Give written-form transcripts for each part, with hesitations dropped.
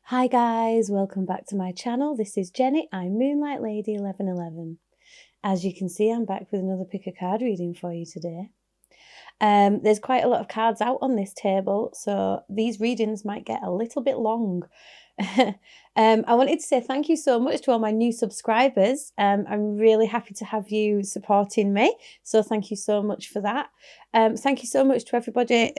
Hi guys, welcome back to my channel. This is Jenny. I'm Moonlight Lady 1111. As you can see, I'm back with another pick a card reading for you today. There's quite a lot of cards out on this table, so these readings might get a little bit long. I wanted to say thank you so much to all my new subscribers. I'm really happy to have you supporting me, so thank you so much for that. Thank you so much to everybody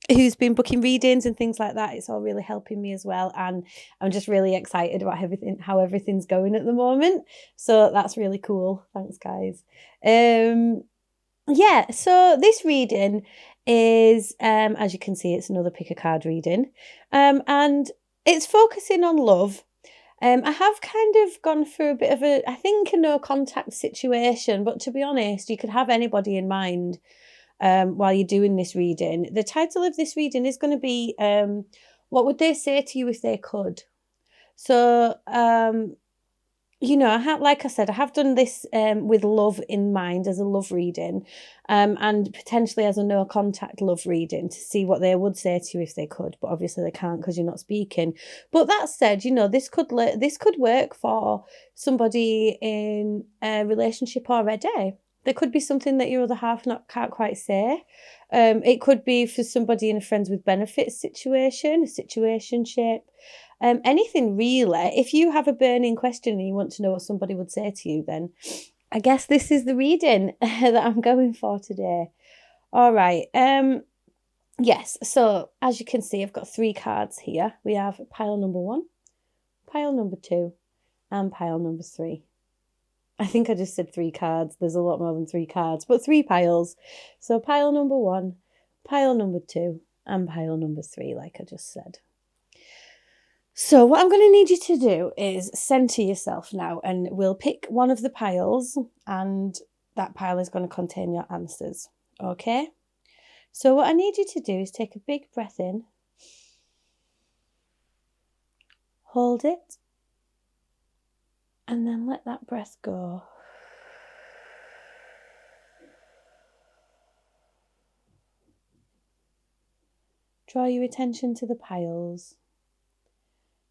who's been booking readings and things like that. It's all really helping me as well, and I'm just really excited about how everything's going at the moment, so that's really cool. Thanks guys. Yeah, so this reading is as you can see, it's another pick a card reading, and it's focusing on love. I have kind of gone through a bit of a no contact situation, but to be honest, you could have anybody in mind while you're doing this reading. The title of this reading is going to be what would they say to you if they could? So, like I said, I have done this with love in mind as a love reading, and potentially as a no contact love reading to see what they would say to you if they could. But obviously they can't because you're not speaking. But that said, this could work for somebody in a relationship already. There could be something that your other half can't quite say. It could be for somebody in a friends with benefits situation, a situationship. Anything really. If you have a burning question and you want to know what somebody would say to you, then I guess this is the reading that I'm going for today. All right. Yes. So as you can see, I've got 3 cards here. We have pile number 1, pile number 2, and pile number 3. I think I just said 3 cards. There's a lot more than 3 cards, but 3 piles. So pile number 1, pile number 2, and pile number 3, like I just said. So what I'm going to need you to do is center yourself now, and we'll pick one of the piles, and that pile is going to contain your answers. Okay? So what I need you to do is take a big breath in, hold it, and then let that breath go. Draw your attention to the piles.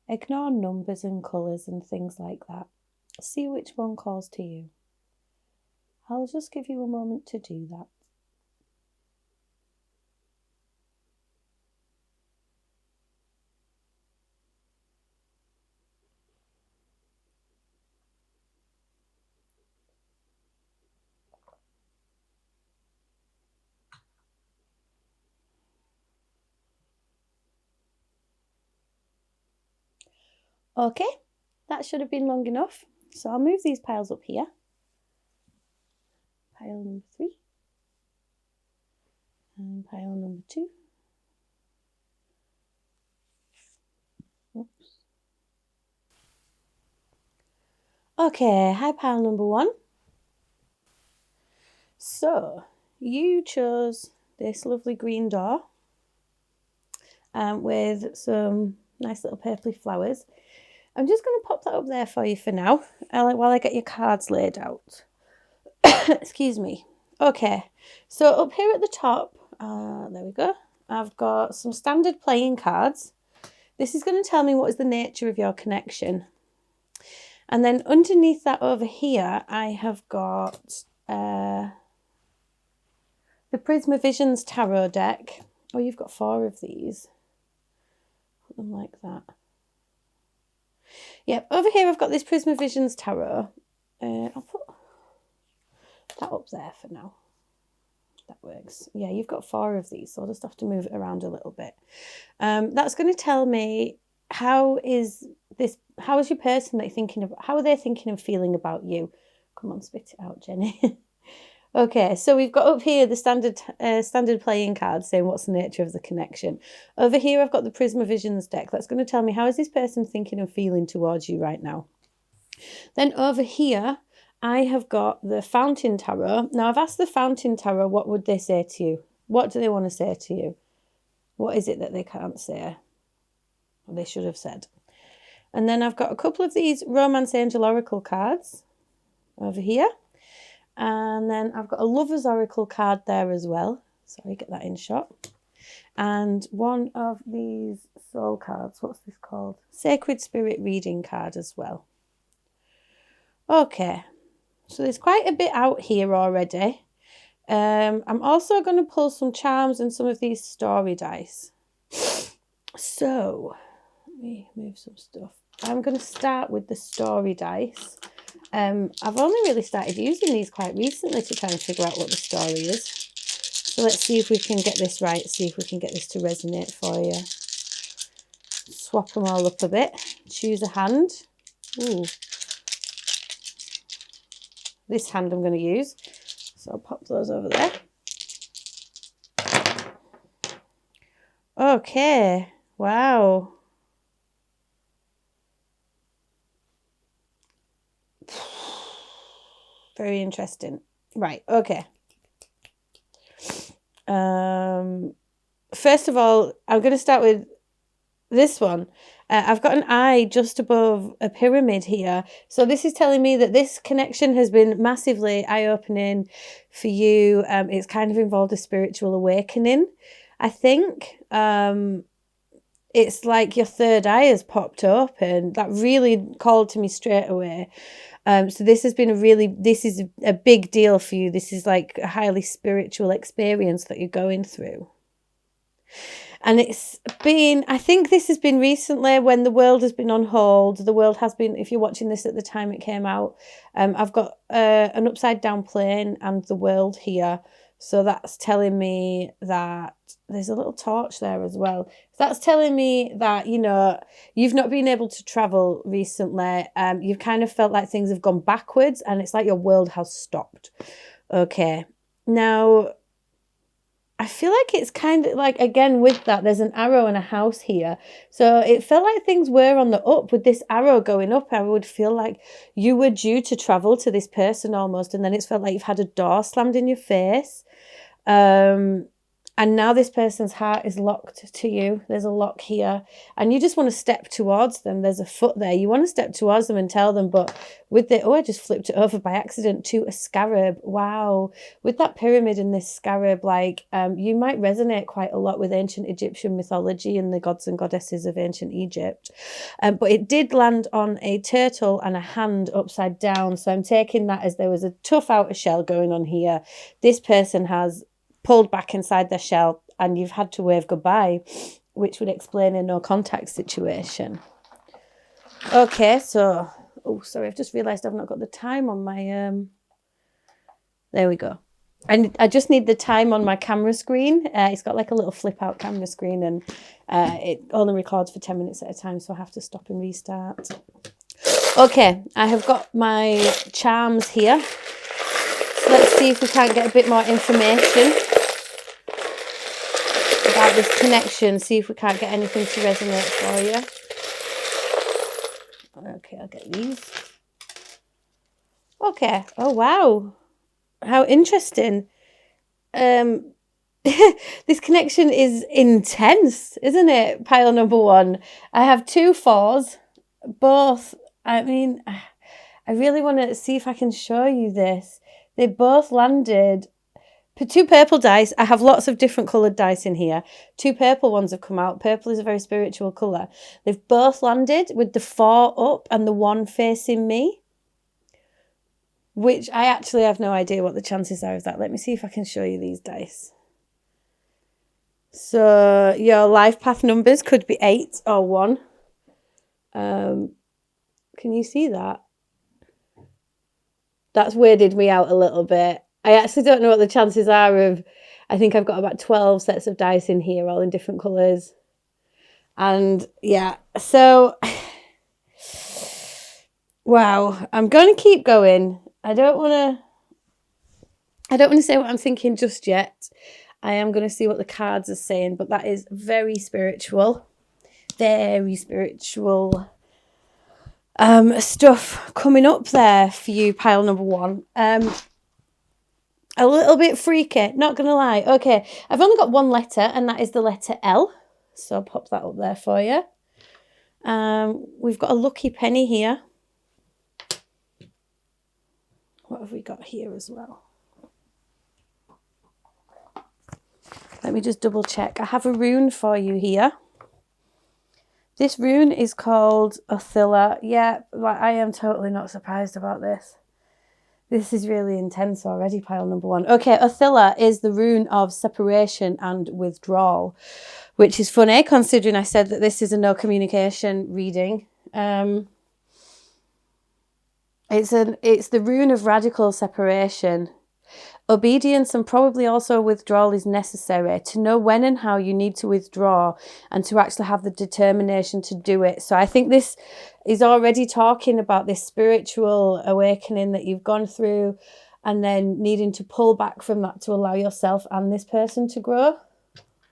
Ignore numbers and colours and things like that. See which one calls to you. I'll just give you a moment to do that. Okay, that should have been long enough. So I'll move these piles up here. Pile number 3. And pile number 2. Oops. Okay, hi pile number 1. So you chose this lovely green door with some nice little purpley flowers. I'm just going to pop that up there for you for now, while I get your cards laid out. Excuse me. Okay, so up here at the top, there we go, I've got some standard playing cards. This is going to tell me what is the nature of your connection. And then underneath that over here, I have got the Prisma Visions Tarot deck. Oh, you've got 4 of these. Put them like that. Yep, over here I've got this Prisma Visions Tarot. I'll put that up there for now. That works. Yeah, you've got 4 of these, so I'll just have to move it around a little bit. That's going to tell me how is your person that you're thinking about, how are they thinking and feeling about you? Come on, spit it out, Jenny. Okay, so we've got up here the standard playing card saying what's the nature of the connection. Over here I've got the Prisma Visions deck. That's going to tell me how is this person thinking and feeling towards you right now. Then over here I have got the Fountain Tarot. Now I've asked the Fountain Tarot what would they say to you? What do they want to say to you? What is it that they can't say? Or they should have said. And then I've got a couple of these Romance Angel Oracle cards over here. And then I've got a Lover's Oracle card there as well. Sorry, get that in shot. and one of these soul cards. What's this called? Sacred Spirit reading card as well. Okay, so there's quite a bit out here already. I'm also going to pull some charms and some of these story dice. So, let me move some stuff. I'm going to start with the story dice. I've only really started using these quite recently to try and figure out what the story is. So let's see if we can get this right, see if we can get this to resonate for you. Swap them all up a bit. Choose a hand. Ooh. This hand I'm going to use. So I'll pop those over there. Okay. Wow. Very interesting. Right. Okay. First of all, I'm going to start with this one. I've got an eye just above a pyramid here. So this is telling me that this connection has been massively eye-opening for you. It's kind of involved a spiritual awakening, I think. It's like your third eye has popped up, and that really called to me straight away. So this has been this is a big deal for you. This is like a highly spiritual experience that you're going through. And I think this has been recently when the world has been on hold. The world has been, if you're watching this at the time it came out, I've got an upside down plane and the world here. So that's telling me that there's a little torch there as well. That's telling me that, you've not been able to travel recently. You've kind of felt like things have gone backwards and it's like your world has stopped. Okay. Now, I feel like it's kind of like, again, with that, there's an arrow and a house here. So it felt like things were on the up. With this arrow going up, I would feel like you were due to travel to this person almost. And then it's felt like you've had a door slammed in your face. And now this person's heart is locked to you. There's a lock here. And you just want to step towards them. There's a foot there. You want to step towards them and tell them. But with I just flipped it over by accident to a scarab. Wow. With that pyramid and this scarab, you might resonate quite a lot with ancient Egyptian mythology and the gods and goddesses of ancient Egypt. But it did land on a turtle and a hand upside down. So I'm taking that as there was a tough outer shell going on here. This person has pulled back inside their shell and you've had to wave goodbye, which would explain a no contact situation. Okay, so I've just realised I've not got the time on my there we go. And I just need the time on my camera screen. It's got like a little flip out camera screen and it only records for 10 minutes at a time, so I have to stop and restart. Okay, I have got my charms here. So let's see if we can't get a bit more information about this connection, see if we can't get anything to resonate for you. Okay, I'll get these. Okay, oh wow, how interesting. This connection is intense, isn't it? Pile number one. I have 2 4s, both, I really want to see if I can show you this. They both landed. 2 purple dice. I have lots of different coloured dice in here. 2 purple ones have come out. Purple is a very spiritual colour. They've both landed with the 4 up and the 1 facing me, which I actually have no idea what the chances are of that. Let me see if I can show you these dice. So your life path numbers could be 8 or 1. Can you see that? That's weirded me out a little bit. I actually don't know what the chances are of, I think I've got about 12 sets of dice in here, all in different colours. And yeah, so, wow, I'm going to keep going. I don't want to say what I'm thinking just yet. I am going to see what the cards are saying, but that is very spiritual. Very spiritual stuff coming up there for you, pile number 1. A little bit freaky, not going to lie. Okay, I've only got 1 letter, and that is the letter L. So I'll pop that up there for you. We've got a lucky penny here. What have we got here as well? Let me just double check. I have a rune for you here. This rune is called Othilla. Yeah, like, I am totally not surprised about this. This is really intense already, pile number 1. Okay, Othilla is the rune of separation and withdrawal, which is funny considering I said that this is a no communication reading. It's the rune of radical separation. Obedience and probably also withdrawal is necessary to know when and how you need to withdraw and to actually have the determination to do it. So I think this is already talking about this spiritual awakening that you've gone through and then needing to pull back from that to allow yourself and this person to grow.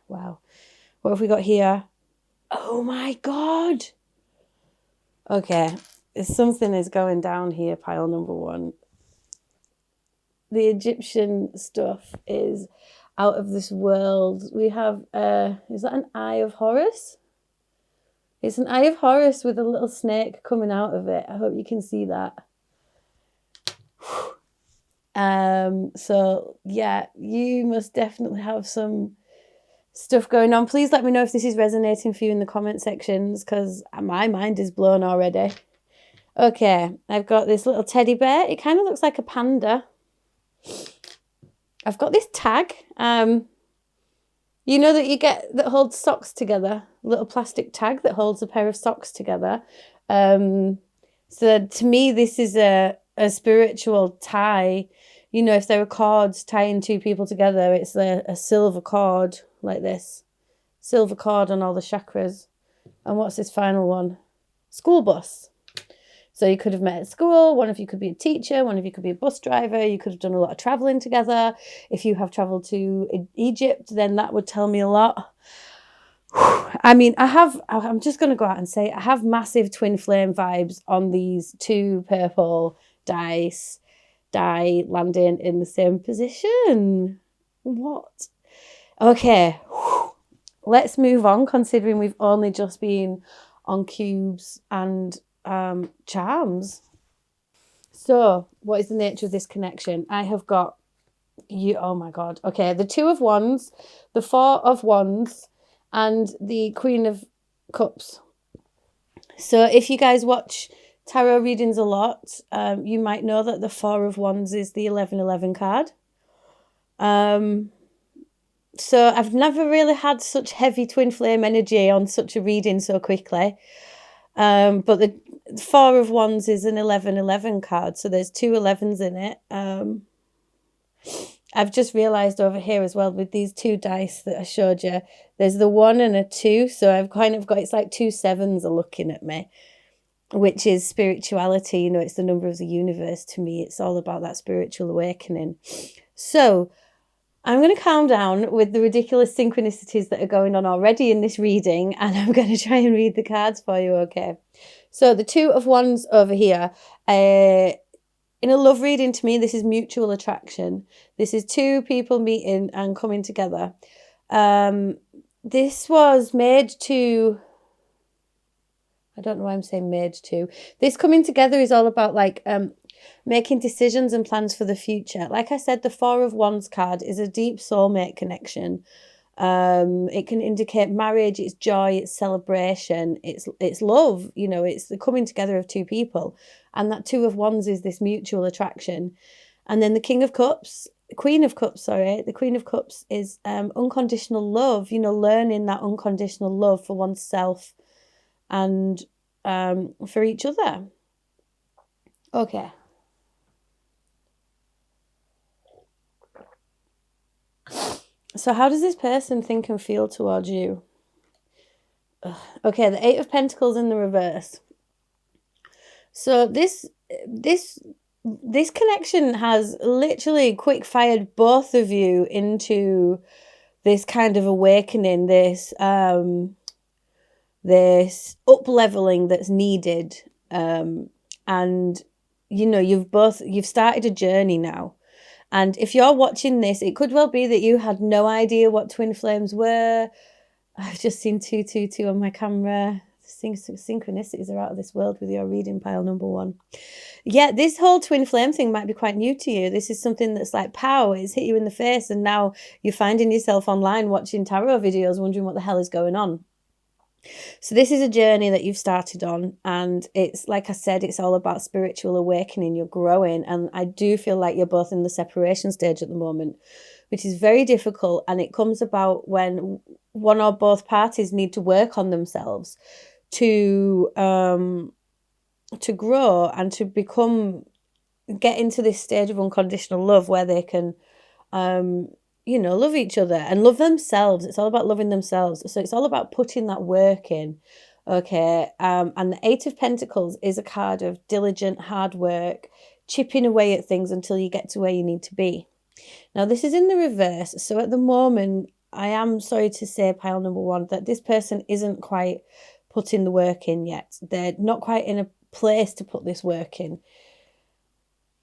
Wow. What have we got here? Oh my God. Okay. Something is going down here, pile number 1. The Egyptian stuff is out of this world. We have, is that an Eye of Horus? It's an Eye of Horus with a little snake coming out of it. I hope you can see that. So yeah, you must definitely have some stuff going on. Please let me know if this is resonating for you in the comment sections, because my mind is blown already. Okay, I've got this little teddy bear. It kind of looks like a panda. I've got this tag, you know, that you get that holds socks together, a little plastic tag that holds a pair of socks together. So to me, this is a spiritual tie. You know, if there are cords tying 2 people together, it's a silver cord like this. Silver cord on all the chakras. And what's this final one? School bus. So you could have met at school, one of you could be a teacher, one of you could be a bus driver, you could have done a lot of travelling together. If you have travelled to Egypt, then that would tell me a lot. I mean, I'm just going to go out and say, I have massive twin flame vibes on these 2 purple die landing in the same position. What? Okay, let's move on, considering we've only just been on cubes and charms. So what is the nature of this connection? I have got you. Oh my God. Okay, the 2 of Wands, the 4 of Wands, and the Queen of Cups. So if you guys watch tarot readings a lot, you might know that the 4 of Wands is the 1111 card. So I've never really had such heavy twin flame energy on such a reading so quickly. But the 4 of Wands is an 1111 card, so there's 2 11s in it. I've just realised over here as well with these 2 dice that I showed you, there's the 1 and a 2, so I've kind of got, it's like 2 7s are looking at me, which is spirituality. You know, it's the number of the universe to me. It's all about that spiritual awakening. So I'm going to calm down with the ridiculous synchronicities that are going on already in this reading, and I'm going to try and read the cards for you, okay? So the 2 of Wands over here, in a love reading, to me, this is mutual attraction. This is 2 people meeting and coming together. This was made to... I don't know why I'm saying made to. This coming together is all about like making decisions and plans for the future. Like I said, the 4 of Wands card is a deep soulmate connection. It can indicate marriage, it's joy, it's celebration, it's love. You know, it's the coming together of 2 people. And that 2 of Wands is this mutual attraction. And then the Queen of Cups is unconditional love, you know, learning that unconditional love for oneself and for each other. Okay. So how does this person think and feel towards you? Okay, the 8 of Pentacles in the reverse. So this connection has literally quick fired both of you into this kind of awakening, this up-leveling that's needed. And, you know, you've started a journey now. And if you're watching this, it could well be that you had no idea what twin flames were. I've just seen 222 on my camera. synchronicities are out of this world with your reading, pile number 1. Yeah, this whole twin flame thing might be quite new to you. This is something that's like, pow, it's hit you in the face, and now you're finding yourself online watching tarot videos wondering what the hell is going on. So this is a journey that you've started on, and it's, like I said, it's all about spiritual awakening. You're growing, and I do feel like you're both in the separation stage at the moment, which is very difficult, and it comes about when one or both parties need to work on themselves to grow and to get into this stage of unconditional love where they can love each other and love themselves. It's all about loving themselves. So it's all about putting that work in. Okay. And the 8 of Pentacles is a card of diligent, hard work, chipping away at things until you get to where you need to be. Now, this is in the reverse. So at the moment, I am sorry to say, pile number 1, that this person isn't quite putting the work in yet. They're not quite in a place to put this work in.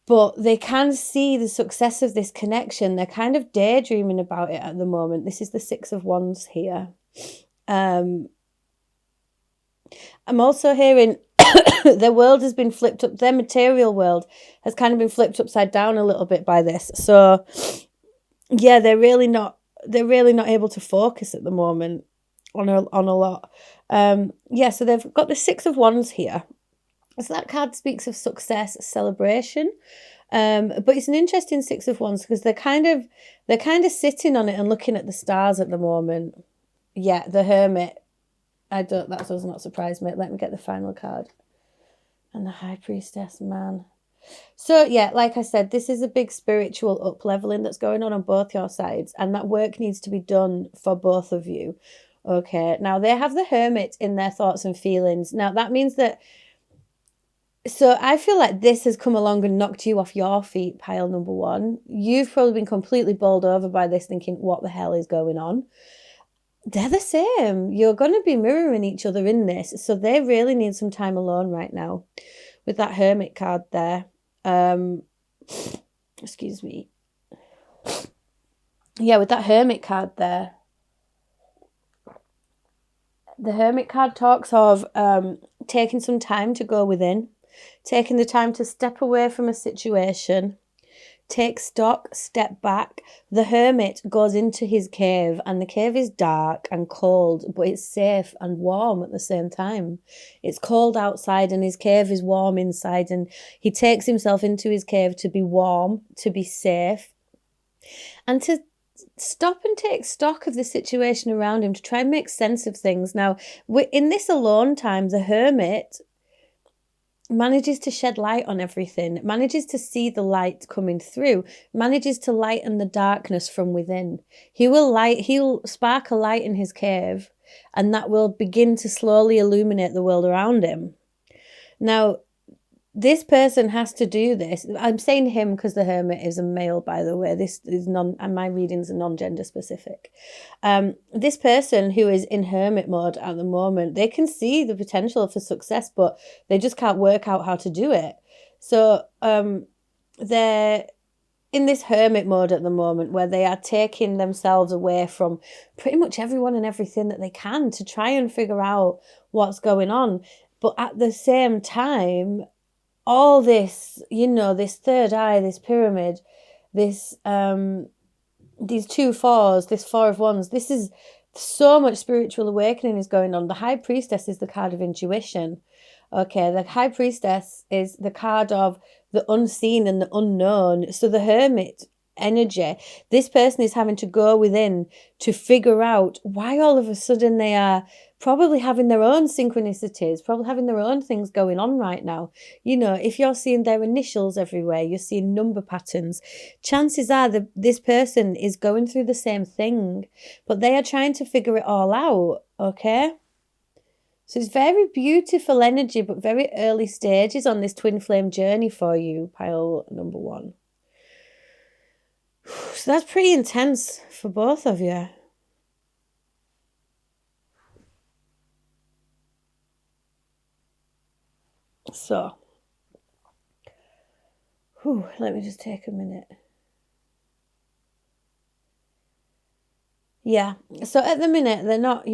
But they can see the success of this connection. They're kind of daydreaming about it at the moment. This is the 6 of Wands here. I'm also hearing their world has been flipped up. Their material world has kind of been flipped upside down a little bit by this. So, yeah, they're really not able to focus at the moment on a lot. So they've got the 6 of Wands here. So that card speaks of success, celebration. But it's an interesting 6 of Wands because they're kind of sitting on it and looking at the stars at the moment. Yeah, the Hermit. That does not surprise me. Let me get the final card. And the High Priestess, man. So yeah, like I said, this is a big spiritual up-leveling that's going on both your sides, and that work needs to be done for both of you. Okay, now they have the Hermit in their thoughts and feelings. Now that means that, so I feel like this has come along and knocked you off your feet, pile number 1. You've probably been completely bowled over by this, thinking, what the hell is going on? They're the same. You're going to be mirroring each other in this. So they really need some time alone right now. With that Hermit card there. Excuse me. Yeah, with that Hermit card there. The Hermit card talks of taking some time to go within. Taking the time to step away from a situation. Take stock, step back. The Hermit goes into his cave, and the cave is dark and cold, but it's safe and warm at the same time. It's cold outside and his cave is warm inside, and he takes himself into his cave to be warm, to be safe, and to stop and take stock of the situation around him, to try and make sense of things. Now, in this alone time, the Hermit manages to shed light on everything, manages to see the light coming through, manages to lighten the darkness from within. He'll spark a light in his cave, and that will begin to slowly illuminate the world around him. Now, this person has to do this. I'm saying him because the Hermit is a male, by the way. This is and my readings are non-gender specific. This person who is in Hermit mode at the moment, they can see the potential for success, but they just can't work out how to do it. So they're in this Hermit mode at the moment where they are taking themselves away from pretty much everyone and everything that they can to try and figure out what's going on. But at the same time, all this, this third eye, this pyramid, this these 2 4s, this 4 of Wands, this is so much spiritual awakening is going on. The High Priestess is the card of intuition. Okay, the High Priestess is the card of the unseen and the unknown. So the Hermit energy, this person is having to go within to figure out why all of a sudden they are probably having their own synchronicities, probably having their own things going on right now. If you're seeing their initials everywhere, you're seeing number patterns, chances are that this person is going through the same thing, but they are trying to figure it all out. Okay, so it's very beautiful energy, but very early stages on this twin flame journey for you, pile number 1. So that's pretty intense for both of you. So, let me just take a minute. Yeah, so at the minute, they're not,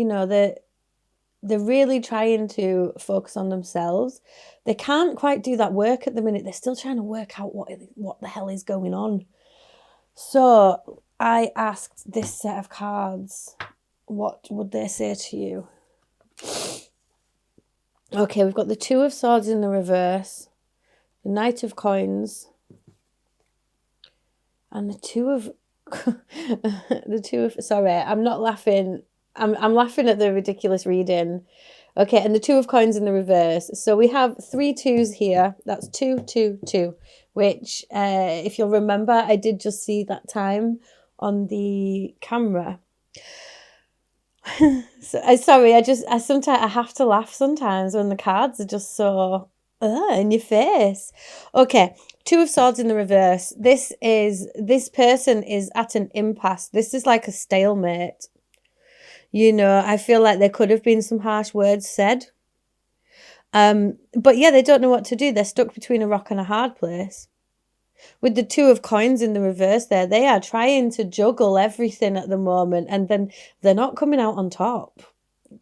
they're really trying to focus on themselves. They can't quite do that work at the minute. They're still trying to work out what the hell is going on. So I asked this set of cards, what would they say to you? Okay, we've got the Two of Swords in the reverse, the Knight of Coins, and the Two of sorry, I'm not laughing. I'm laughing at the ridiculous reading. Okay, and the Two of Coins in the reverse. So we have 3 2s here. That's 2, 2, 2, which, if you'll remember, I did just see that time on the camera. So, sorry, I sometimes I have to laugh sometimes when the cards are just so in your face. Okay, Two of Swords in the reverse. This person is at an impasse. This is like a stalemate. You know, I feel like there could have been some harsh words said. But yeah, they don't know what to do. They're stuck between a rock and a hard place. With the Two of Coins in the reverse there, they are trying to juggle everything at the moment, and then they're not coming out on top.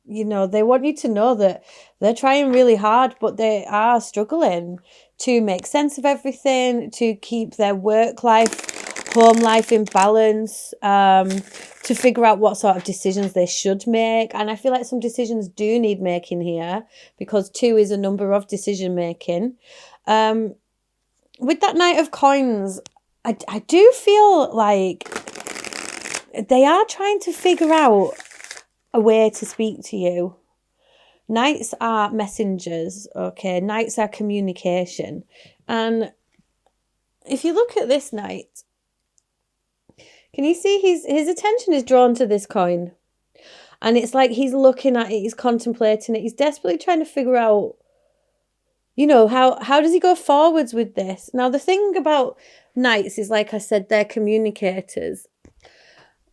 You know, they want you to know that they're trying really hard, but they are struggling to make sense of everything, to keep their work life, home life in balance, to figure out what sort of decisions they should make. And I feel like some decisions do need making here, because 2 is a number of decision making. With that Knight of Coins, I do feel like they are trying to figure out a way to speak to you. Knights are messengers, okay? Knights are communication. And if you look at this knight, can you see his attention is drawn to this coin? And it's like he's looking at it, he's contemplating it, he's desperately trying to figure out, you know, how does he go forwards with this? Now, the thing about knights is, like I said, they're communicators.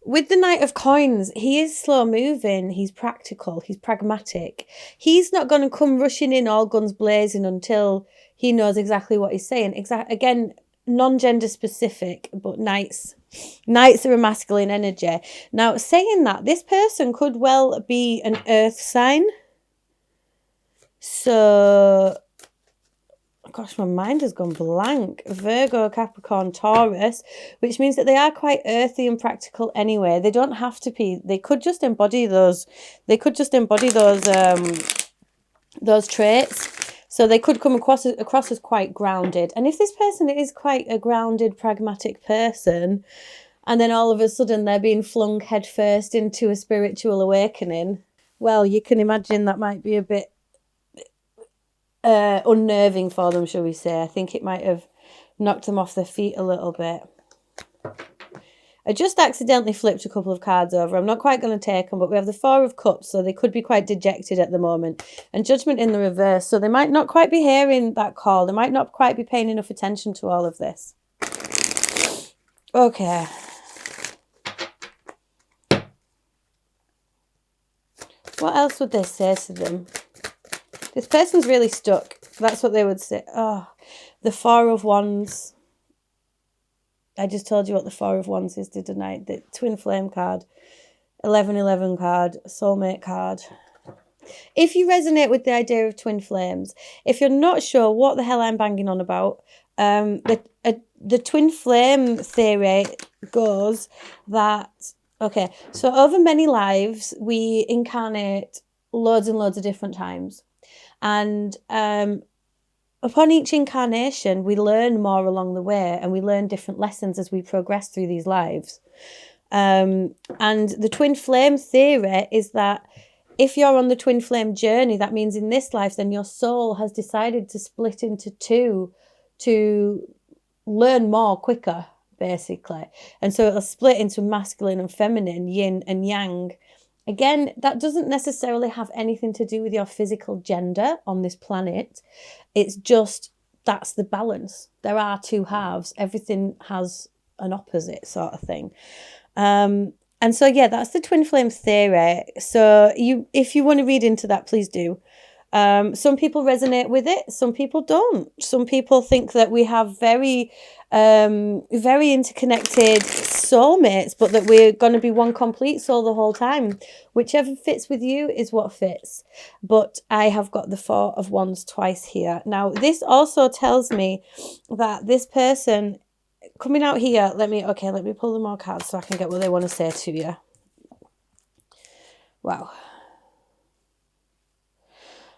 With the Knight of Coins, he is slow moving, he's practical, he's pragmatic. He's not going to come rushing in all guns blazing until he knows exactly what he's saying. Again, non-gender specific, but knights are a masculine energy. Now, saying that, this person could well be an earth sign. So, gosh, my mind has gone blank. Virgo, Capricorn, Taurus, which means that they are quite earthy and practical anyway. They don't have to be. They could just embody those. They could just embody those traits. So they could come across as quite grounded. And if this person is quite a grounded, pragmatic person, and then all of a sudden they're being flung headfirst into a spiritual awakening, well, you can imagine that might be a bit unnerving for them, shall we say. I think it might have knocked them off their feet a little bit. I just accidentally flipped a couple of cards over. I'm not quite going to take them, but we have the Four of Cups, so they could be quite dejected at the moment. And Judgment in the reverse, so they might not quite be hearing that call. They might not quite be paying enough attention to all of this. Okay. What else would they say to them? This person's really stuck. That's what they would say. Oh, the Four of Wands. I just told you what the Four of Wands is, didn't I? The Twin Flame card, 1111 card, Soulmate card. If you resonate with the idea of twin flames, if you're not sure what the hell I'm banging on about, the twin flame theory goes that, okay, so over many lives, we incarnate loads and loads of different times. And upon each incarnation, we learn more along the way, and we learn different lessons as we progress through these lives. And the twin flame theory is that if you're on the twin flame journey, that means in this life, then your soul has decided to split into two to learn more quicker, basically. And so it'll split into masculine and feminine, yin and yang. Again, that doesn't necessarily have anything to do with your physical gender on this planet. It's just, that's the balance. There are two halves. Everything has an opposite sort of thing. And so, yeah, that's the twin flame theory. So if you want to read into that, please do. Some people resonate with it, some people don't. Some people think that we have very interconnected soulmates, but that we're going to be one complete soul the whole time. Whichever fits with you is what fits. But I have got the Four of Wands twice here. Now, this also tells me that this person coming out here, let me pull them more cards so I can get what they want to say to you. Wow.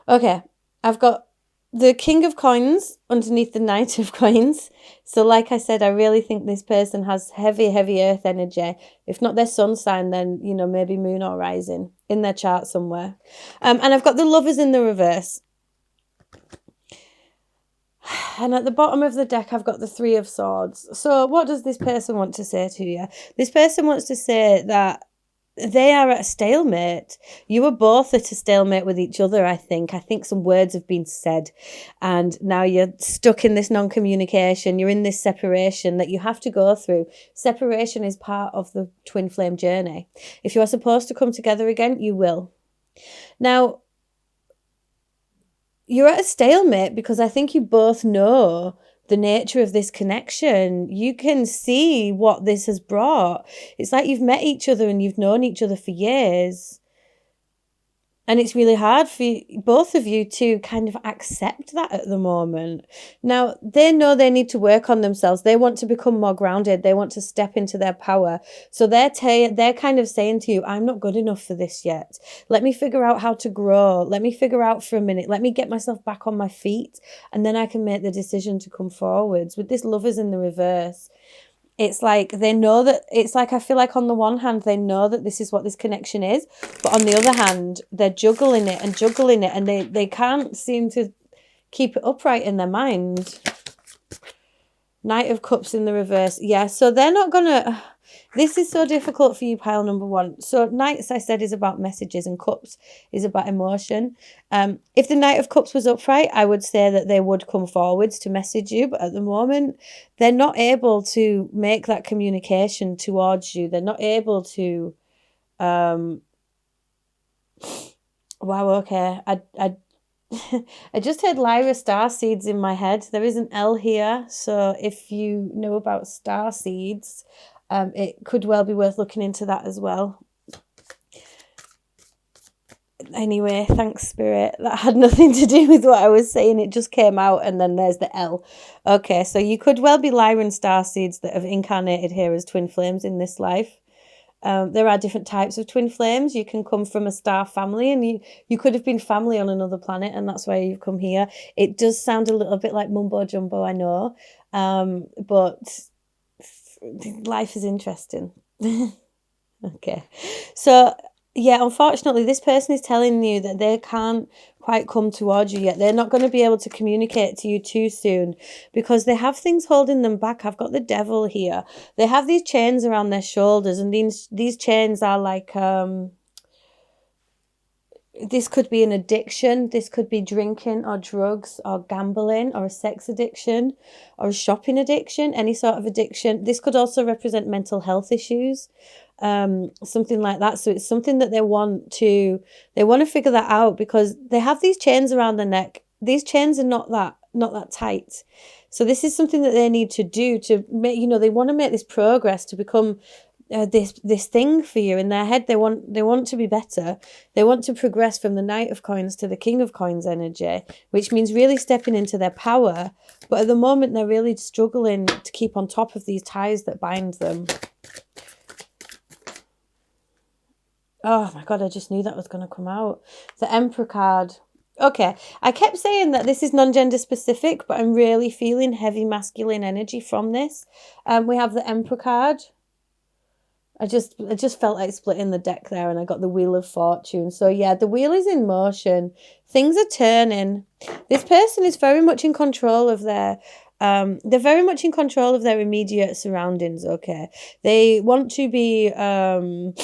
Okay, I've got the King of Coins underneath the Knight of Coins. So like I said, I really think this person has heavy earth energy. If not their sun sign, then, you know, maybe moon or rising in their chart somewhere. And I've got the Lovers in the reverse. And at the bottom of the deck, I've got the Three of Swords. So what does this person want to say to you? This person wants to say that they are at a stalemate. You were both at a stalemate with each other, I think. I think some words have been said, and now you're stuck in this non-communication. You're in this separation that you have to go through. Separation is part of the twin flame journey. If you are supposed to come together again, you will. Now, you're at a stalemate because I think you both know the nature of this connection. You can see what this has brought. It's like you've met each other and you've known each other for years. And it's really hard for both of you to kind of accept that at the moment. Now, they know they need to work on themselves. They want to become more grounded. They want to step into their power. So they're kind of saying to you, I'm not good enough for this yet. Let me figure out how to grow. Let me figure out for a minute. Let me get myself back on my feet. And then I can make the decision to come forwards. With this Lovers in the reverse, it's like they know that, it's like I feel like on the one hand they know that this is what this connection is, but on the other hand they're juggling it and they can't seem to keep it upright in their mind. Knight of Cups in the reverse. Yeah, so they're not gonna, this is so difficult for you, pile number one. So Knights, I said, is about messages, and Cups is about emotion. If the Knight of Cups was upright, I would say that they would come forwards to message you, but at the moment they're not able to make that communication towards you. They're not able to wow, okay. I just heard Lyra star seeds in my head. There is an L here, so if you know about star seeds, it could well be worth looking into that as well. Anyway, thanks, Spirit. That had nothing to do with what I was saying. It just came out, and then there's the L. Okay, so you could well be Lyran star seeds that have incarnated here as twin flames in this life. There are different types of twin flames. You can come from a star family, and you could have been family on another planet, and that's why you've come here. It does sound a little bit like mumbo jumbo, I know, but life is interesting. Okay, so yeah, unfortunately, this person is telling you that they can't quite come towards you yet. They're not going to be able to communicate to you too soon because they have things holding them back. I've got the Devil here. They have these chains around their shoulders, and these chains are like, this could be an addiction. This could be drinking or drugs or gambling or a sex addiction or a shopping addiction, any sort of addiction. This could also represent mental health issues, something like that. So it's something that they want to figure that out because they have these chains around their neck. These chains are not that tight. So this is something that they need to do to make, they want to make this progress to become this thing for you in their head. They want to be better. They want to progress from the Knight of Coins to the King of Coins energy, which means really stepping into their power. But at the moment, they're really struggling to keep on top of these ties that bind them. Oh my God, I just knew that was going to come out. The Emperor card. Okay, I kept saying that this is non-gender specific, but I'm really feeling heavy masculine energy from this. We have the Emperor card. I just felt like splitting the deck there, and I got the Wheel of Fortune. So yeah, the wheel is in motion. Things are turning. This person is very much in control of their they're very much in control of their immediate surroundings, okay? They want to be in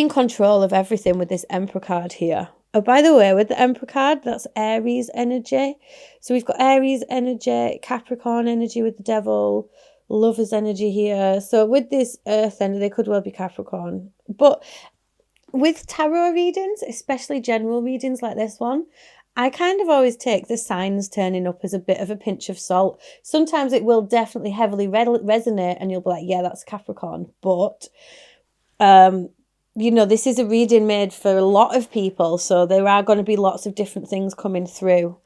control of everything with this Emperor card here. Oh, by the way, with the Emperor card, that's Aries energy. So we've got Aries energy, Capricorn energy with the Devil, Lover's energy here. So with this Earth energy, they could well be Capricorn. But with tarot readings, especially general readings like this one, I kind of always take the signs turning up as a bit of a pinch of salt. Sometimes it will definitely heavily resonate and you'll be like, yeah, that's Capricorn. But, this is a reading made for a lot of people. So there are going to be lots of different things coming through.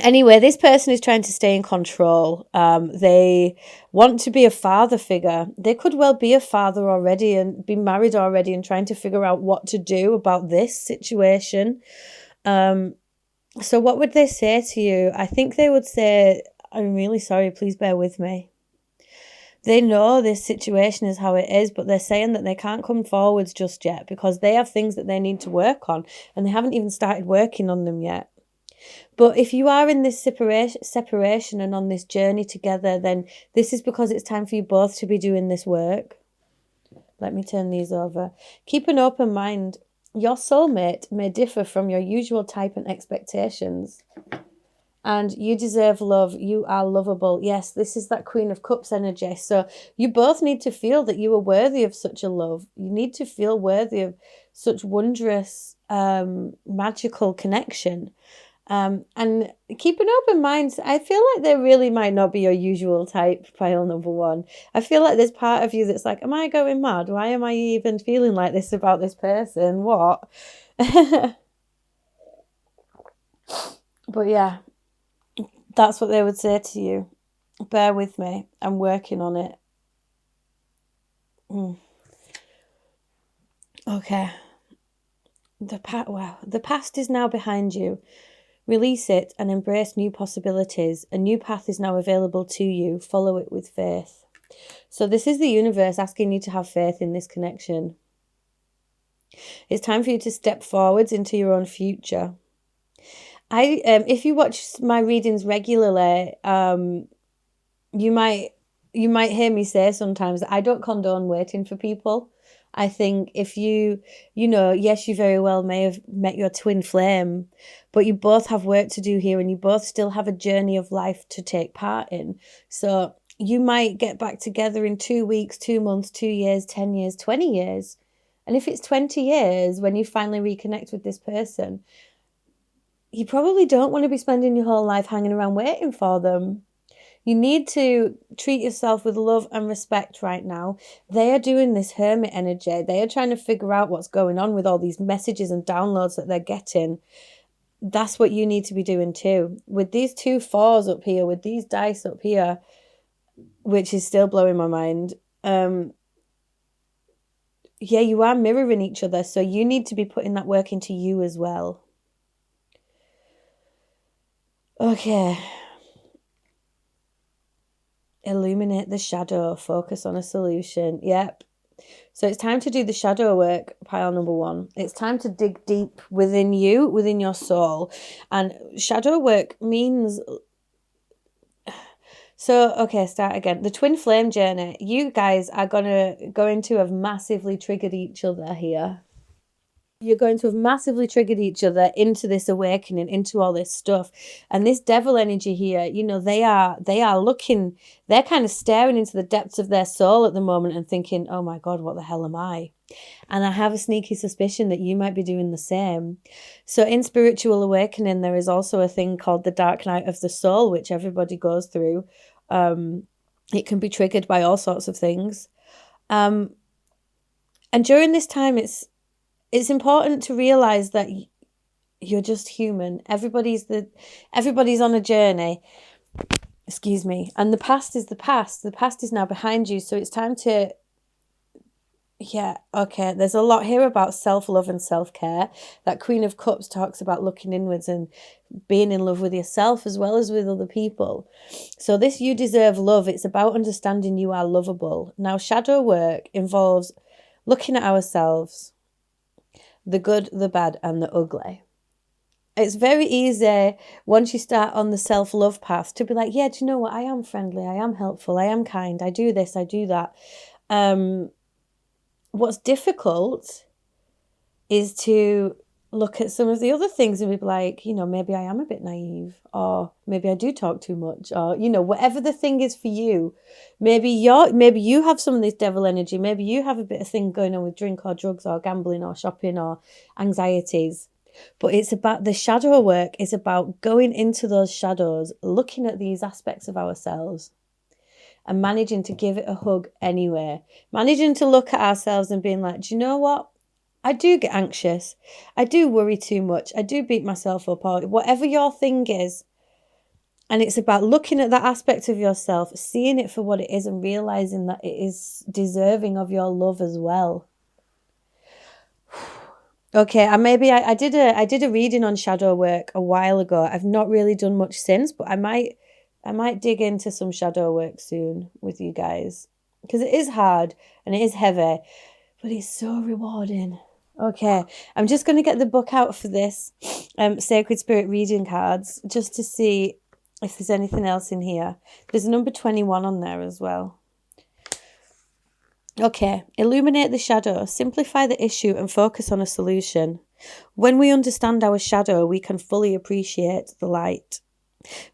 Anyway, this person is trying to stay in control. They want to be a father figure. They could well be a father already and be married already and trying to figure out what to do about this situation. So what would they say to you? I think they would say, I'm really sorry, please bear with me. They know this situation is how it is, but they're saying that they can't come forwards just yet because they have things that they need to work on and they haven't even started working on them yet. But if you are in this separation and on this journey together, then this is because it's time for you both to be doing this work. Let me turn these over. Keep an open mind. Your soulmate may differ from your usual type and expectations. And you deserve love. You are lovable. Yes, this is that Queen of Cups energy. So you both need to feel that you are worthy of such a love. You need to feel worthy of such wondrous, magical connection. And keep an open mind. I feel like they really might not be your usual type, pile number one. I feel like there's part of you that's like, am I going mad? Why am I even feeling like this about this person? What? But yeah, that's what they would say to you. Bear with me. I'm working on it. Okay. The past is now behind you. Release it and embrace new possibilities. A new path is now available to you. Follow it with faith. So this is the universe asking you to have faith in this connection. It's time for you to step forwards into your own future. If you watch my readings regularly, you might hear me say sometimes that I don't condone waiting for people. I think if yes, you very well may have met your twin flame, but you both have work to do here and you both still have a journey of life to take part in. So you might get back together in 2 weeks, 2 months, 2 years, 10 years, 20 years. And if it's 20 years when you finally reconnect with this person, you probably don't want to be spending your whole life hanging around waiting for them. You need to treat yourself with love and respect right now. They are doing this hermit energy. They are trying to figure out what's going on with all these messages and downloads that they're getting. That's what you need to be doing too. With these 2 4s up here, with these dice up here, which is still blowing my mind. You are mirroring each other. So you need to be putting that work into you as well. Okay. Illuminate the shadow, focus on a solution. Yep. So it's time to do the shadow work, pile number 1. It's time to dig deep within you, within your soul. And shadow work means... So, okay, start again. The twin flame journey. You guys are going to have massively triggered each other here. You're going to have massively triggered each other into this awakening, into all this stuff. And this devil energy here, they are looking, they're kind of staring into the depths of their soul at the moment and thinking, oh my God, what the hell am I? And I have a sneaky suspicion that you might be doing the same. So in spiritual awakening, there is also a thing called the dark night of the soul, which everybody goes through. It can be triggered by all sorts of things. And during this time, it's important to realize that you're just human. Everybody's on a journey. Excuse me. And the past is the past. The past is now behind you. So it's time to... Yeah, okay. There's a lot here about self-love and self-care. That Queen of Cups talks about looking inwards and being in love with yourself as well as with other people. So this you deserve love. It's about understanding you are lovable. Now, shadow work involves looking at ourselves, the good, the bad, and the ugly. It's very easy once you start on the self-love path to be like, yeah, do you know what? I am friendly. I am helpful. I am kind. I do this. I do that. What's difficult is to look at some of the other things and be like, maybe I am a bit naive, or maybe I do talk too much, or, whatever the thing is for you. Maybe you have some of this devil energy. Maybe you have a bit of thing going on with drink or drugs or gambling or shopping or anxieties. But it's about the shadow work. It's about going into those shadows, looking at these aspects of ourselves and managing to give it a hug anyway. Managing to look at ourselves and being like, do you know what? I do get anxious. I do worry too much. I do beat myself up, or whatever your thing is. And it's about looking at that aspect of yourself, seeing it for what it is, and realizing that it is deserving of your love as well. Okay, and maybe I did a reading on shadow work a while ago. I've not really done much since, but I might dig into some shadow work soon with you guys, because it is hard and it is heavy, but it's so rewarding. Okay, I'm just going to get the book out for this Sacred Spirit reading cards, just to see if there's anything else in here. There's a number 21 on there as well. Okay, illuminate the shadow, simplify the issue and focus on a solution. When we understand our shadow, we can fully appreciate the light.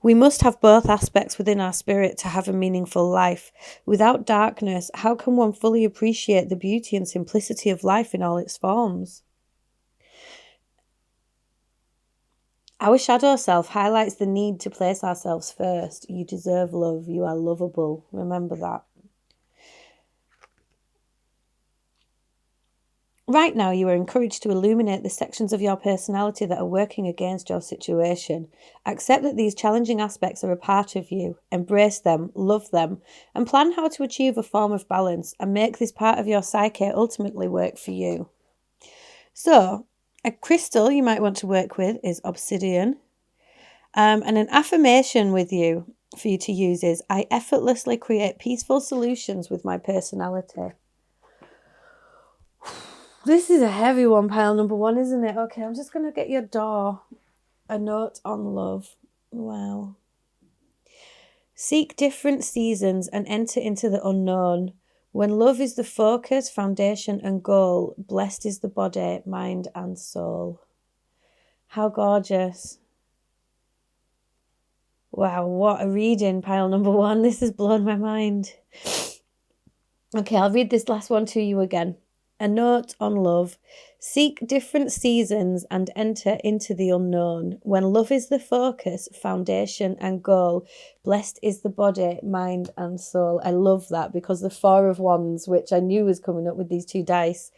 We must have both aspects within our spirit to have a meaningful life. Without darkness, how can one fully appreciate the beauty and simplicity of life in all its forms? Our shadow self highlights the need to place ourselves first. You deserve love. You are lovable. Remember that. Right now, you are encouraged to illuminate the sections of your personality that are working against your situation. Accept that these challenging aspects are a part of you. Embrace them, love them, and plan how to achieve a form of balance and make this part of your psyche ultimately work for you. So, a crystal you might want to work with is obsidian. And an affirmation for you to use is, I effortlessly create peaceful solutions with my personality. This is a heavy one, pile number 1, isn't it? Okay, I'm just going to get your door. A note on love. Wow. Seek different seasons and enter into the unknown. When love is the focus, foundation, and goal, blessed is the body, mind, and soul. How gorgeous. Wow, what a reading, pile number 1. This has blown my mind. Okay, I'll read this last one to you again. A note on love. Seek different seasons and enter into the unknown. When love is the focus, foundation, and goal, blessed is the body, mind, and soul. I love that, because the 4 of Wands, which I knew was coming up with these 2 dice,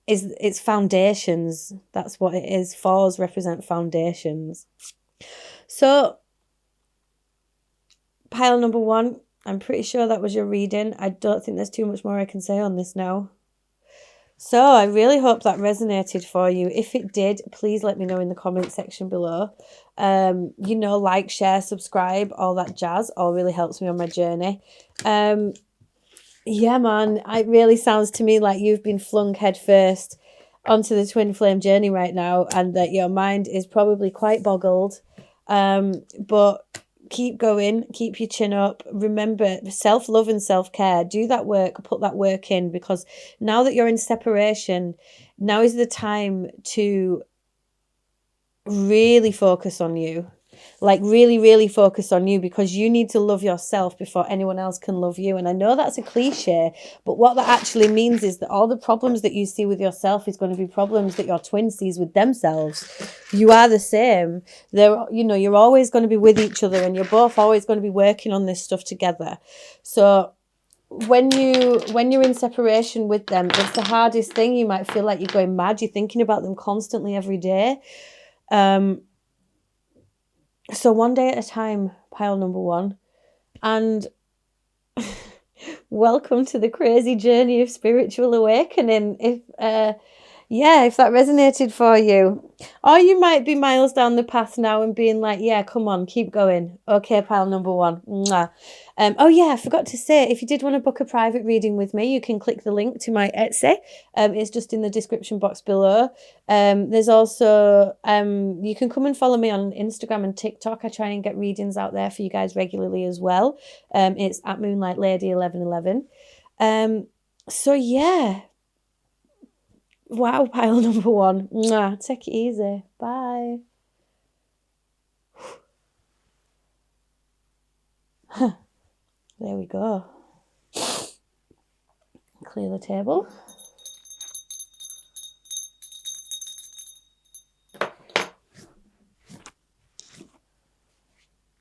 it's foundations. That's what it is. 4s represent foundations. So, pile number 1. I'm pretty sure that was your reading. I don't think there's too much more I can say on this now. So I really hope that resonated for you. If it did, please let me know in the comment section below. Like, share, subscribe, all that jazz. All really helps me on my journey. Yeah, man, it really sounds to me like you've been flung headfirst onto the twin flame journey right now, and that your mind is probably quite boggled. But keep going, keep your chin up. Remember, self-love and self-care. Do that work, put that work in, because now that you're in separation, now is the time to really focus on you. Like, really, really focus on you, because you need to love yourself before anyone else can love you. And I know that's a cliche, but what that actually means is that all the problems that you see with yourself is going to be problems that your twin sees with themselves. You are the same. You're always going to be with each other, and you're both always going to be working on this stuff together. So when you're in separation with them, it's the hardest thing. You might feel like you're going mad. You're thinking about them constantly every day. So one day at a time, pile number 1. And welcome to the crazy journey of spiritual awakening. If that resonated for you. Or you might be miles down the path now and being like, yeah, come on, keep going. Okay, pile number 1. Mwah. I forgot to say, if you did want to book a private reading with me, you can click the link to my Etsy. It's just in the description box below. There's also, you can come and follow me on Instagram and TikTok. I try and get readings out there for you guys regularly as well. It's at Moonlight Lady 1111. So yeah. Wow, pile number 1. Mwah, take it easy. Bye. There we go. Clear the table.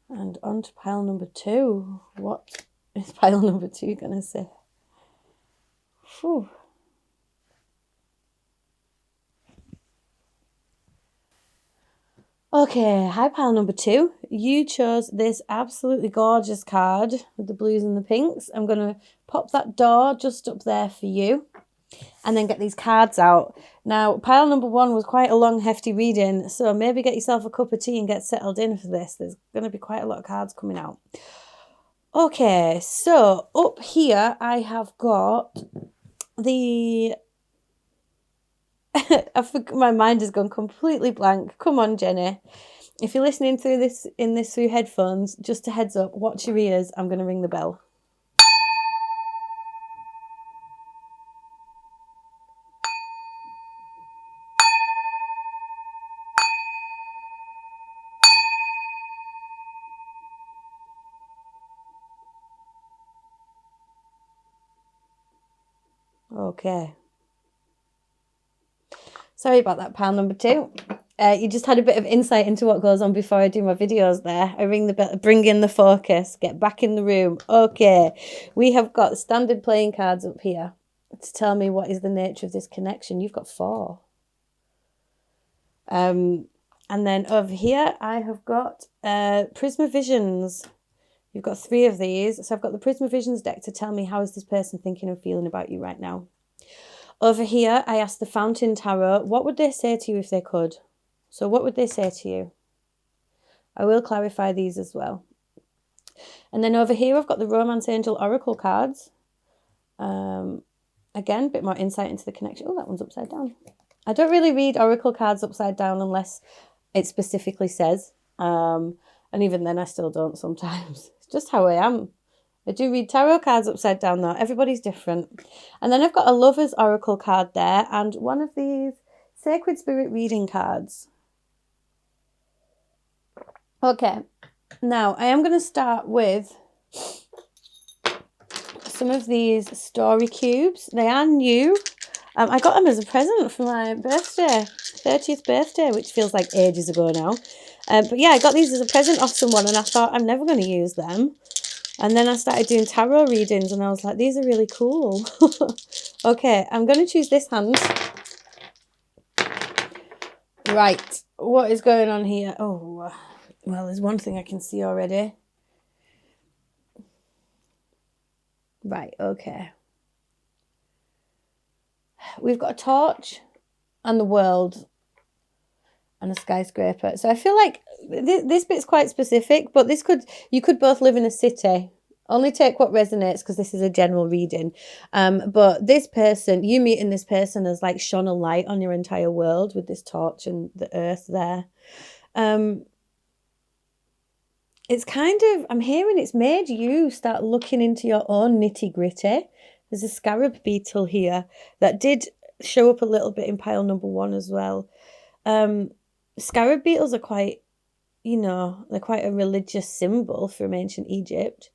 And on to pile number 2. What is pile number 2 going to say? Whew. Okay, hi pile number 2. You chose this absolutely gorgeous card with the blues and the pinks. I'm going to pop that door just up there for you and then get these cards out. Now, pile number 1 was quite a long, hefty reading, so maybe get yourself a cup of tea and get settled in for this. There's going to be quite a lot of cards coming out. Okay, so up here I have got the... my mind has gone completely blank. Come on, Jenny. If you're listening through this through headphones, just a heads up, watch your ears. I'm going to ring the bell. Okay. Sorry about that, pile number 2. You just had a bit of insight into what goes on before I do my videos there. I ring the bell, bring in the focus, get back in the room. Okay, we have got standard playing cards up here to tell me what is the nature of this connection. You've got 4. And then over here I have got Prisma Visions. You've got 3 of these. So I've got the Prisma Visions deck to tell me how is this person thinking and feeling about you right now. Over here, I asked the Fountain Tarot, what would they say to you if they could? So what would they say to you? I will clarify these as well. And then over here, I've got the Romance Angel Oracle cards. Again, a bit more insight into the connection. Oh, that one's upside down. I don't really read Oracle cards upside down unless it specifically says. And even then, I still don't sometimes. It's just how I am. I do read tarot cards upside down though. Everybody's different. And then I've got a Lover's Oracle card there and one of these Sacred Spirit reading cards. Okay, now I am going to start with some of these story cubes. They are new. I got them as a present for my birthday, 30th birthday, which feels like ages ago now. But yeah, I got these as a present off someone and I thought I'm never going to use them. And then I started doing tarot readings and I was like, these are really cool. Okay, I'm going to choose this hand. Right, what is going on here? Oh, well, there's one thing I can see already. Right, okay. We've got a torch and the world and a skyscraper. So I feel like this bit's quite specific, but you could both live in a city. Only take what resonates because this is a general reading. But this person, you meeting this person has like shone a light on your entire world with this torch and the earth there. It's kind of, I'm hearing it's made you start looking into your own nitty gritty. There's a scarab beetle here that did show up a little bit in pile number 1 as well. Scarab beetles are quite, they're quite a religious symbol from ancient Egypt.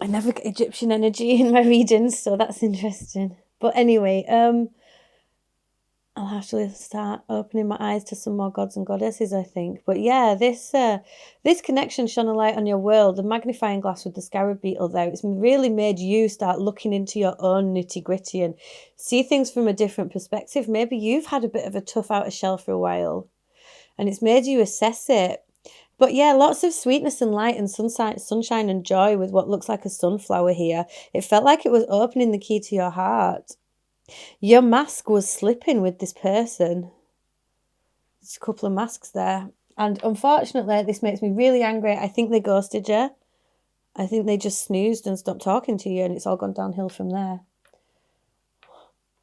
I never get Egyptian energy in my readings, so that's interesting. But anyway, I'll have to start opening my eyes to some more gods and goddesses, I think. But yeah, this connection shone a light on your world. The magnifying glass with the scarab beetle there, it's really made you start looking into your own nitty-gritty and see things from a different perspective. Maybe you've had a bit of a tough outer shell for a while and it's made you assess it. But yeah, lots of sweetness and light and sunshine and joy with what looks like a sunflower here. It felt like it was opening the key to your heart. Your mask was slipping with this person. There's a couple of masks there. And unfortunately, this makes me really angry. I think they ghosted you. I think they just snoozed and stopped talking to you and it's all gone downhill from there.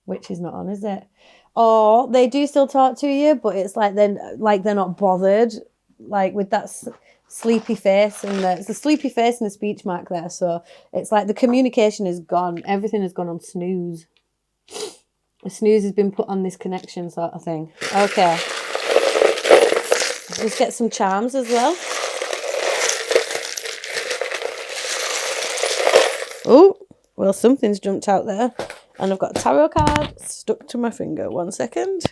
Which is not on, is it? Or they do still talk to you, but it's like they're not bothered. Like with that sleepy face and it's a sleepy face and a speech mark there. So it's like the communication is gone. Everything has gone on snooze. A snooze has been put on this connection sort of thing. Okay. Let's get some charms as well. Oh, well, something's jumped out there. And I've got a tarot card stuck to my finger. 1 second.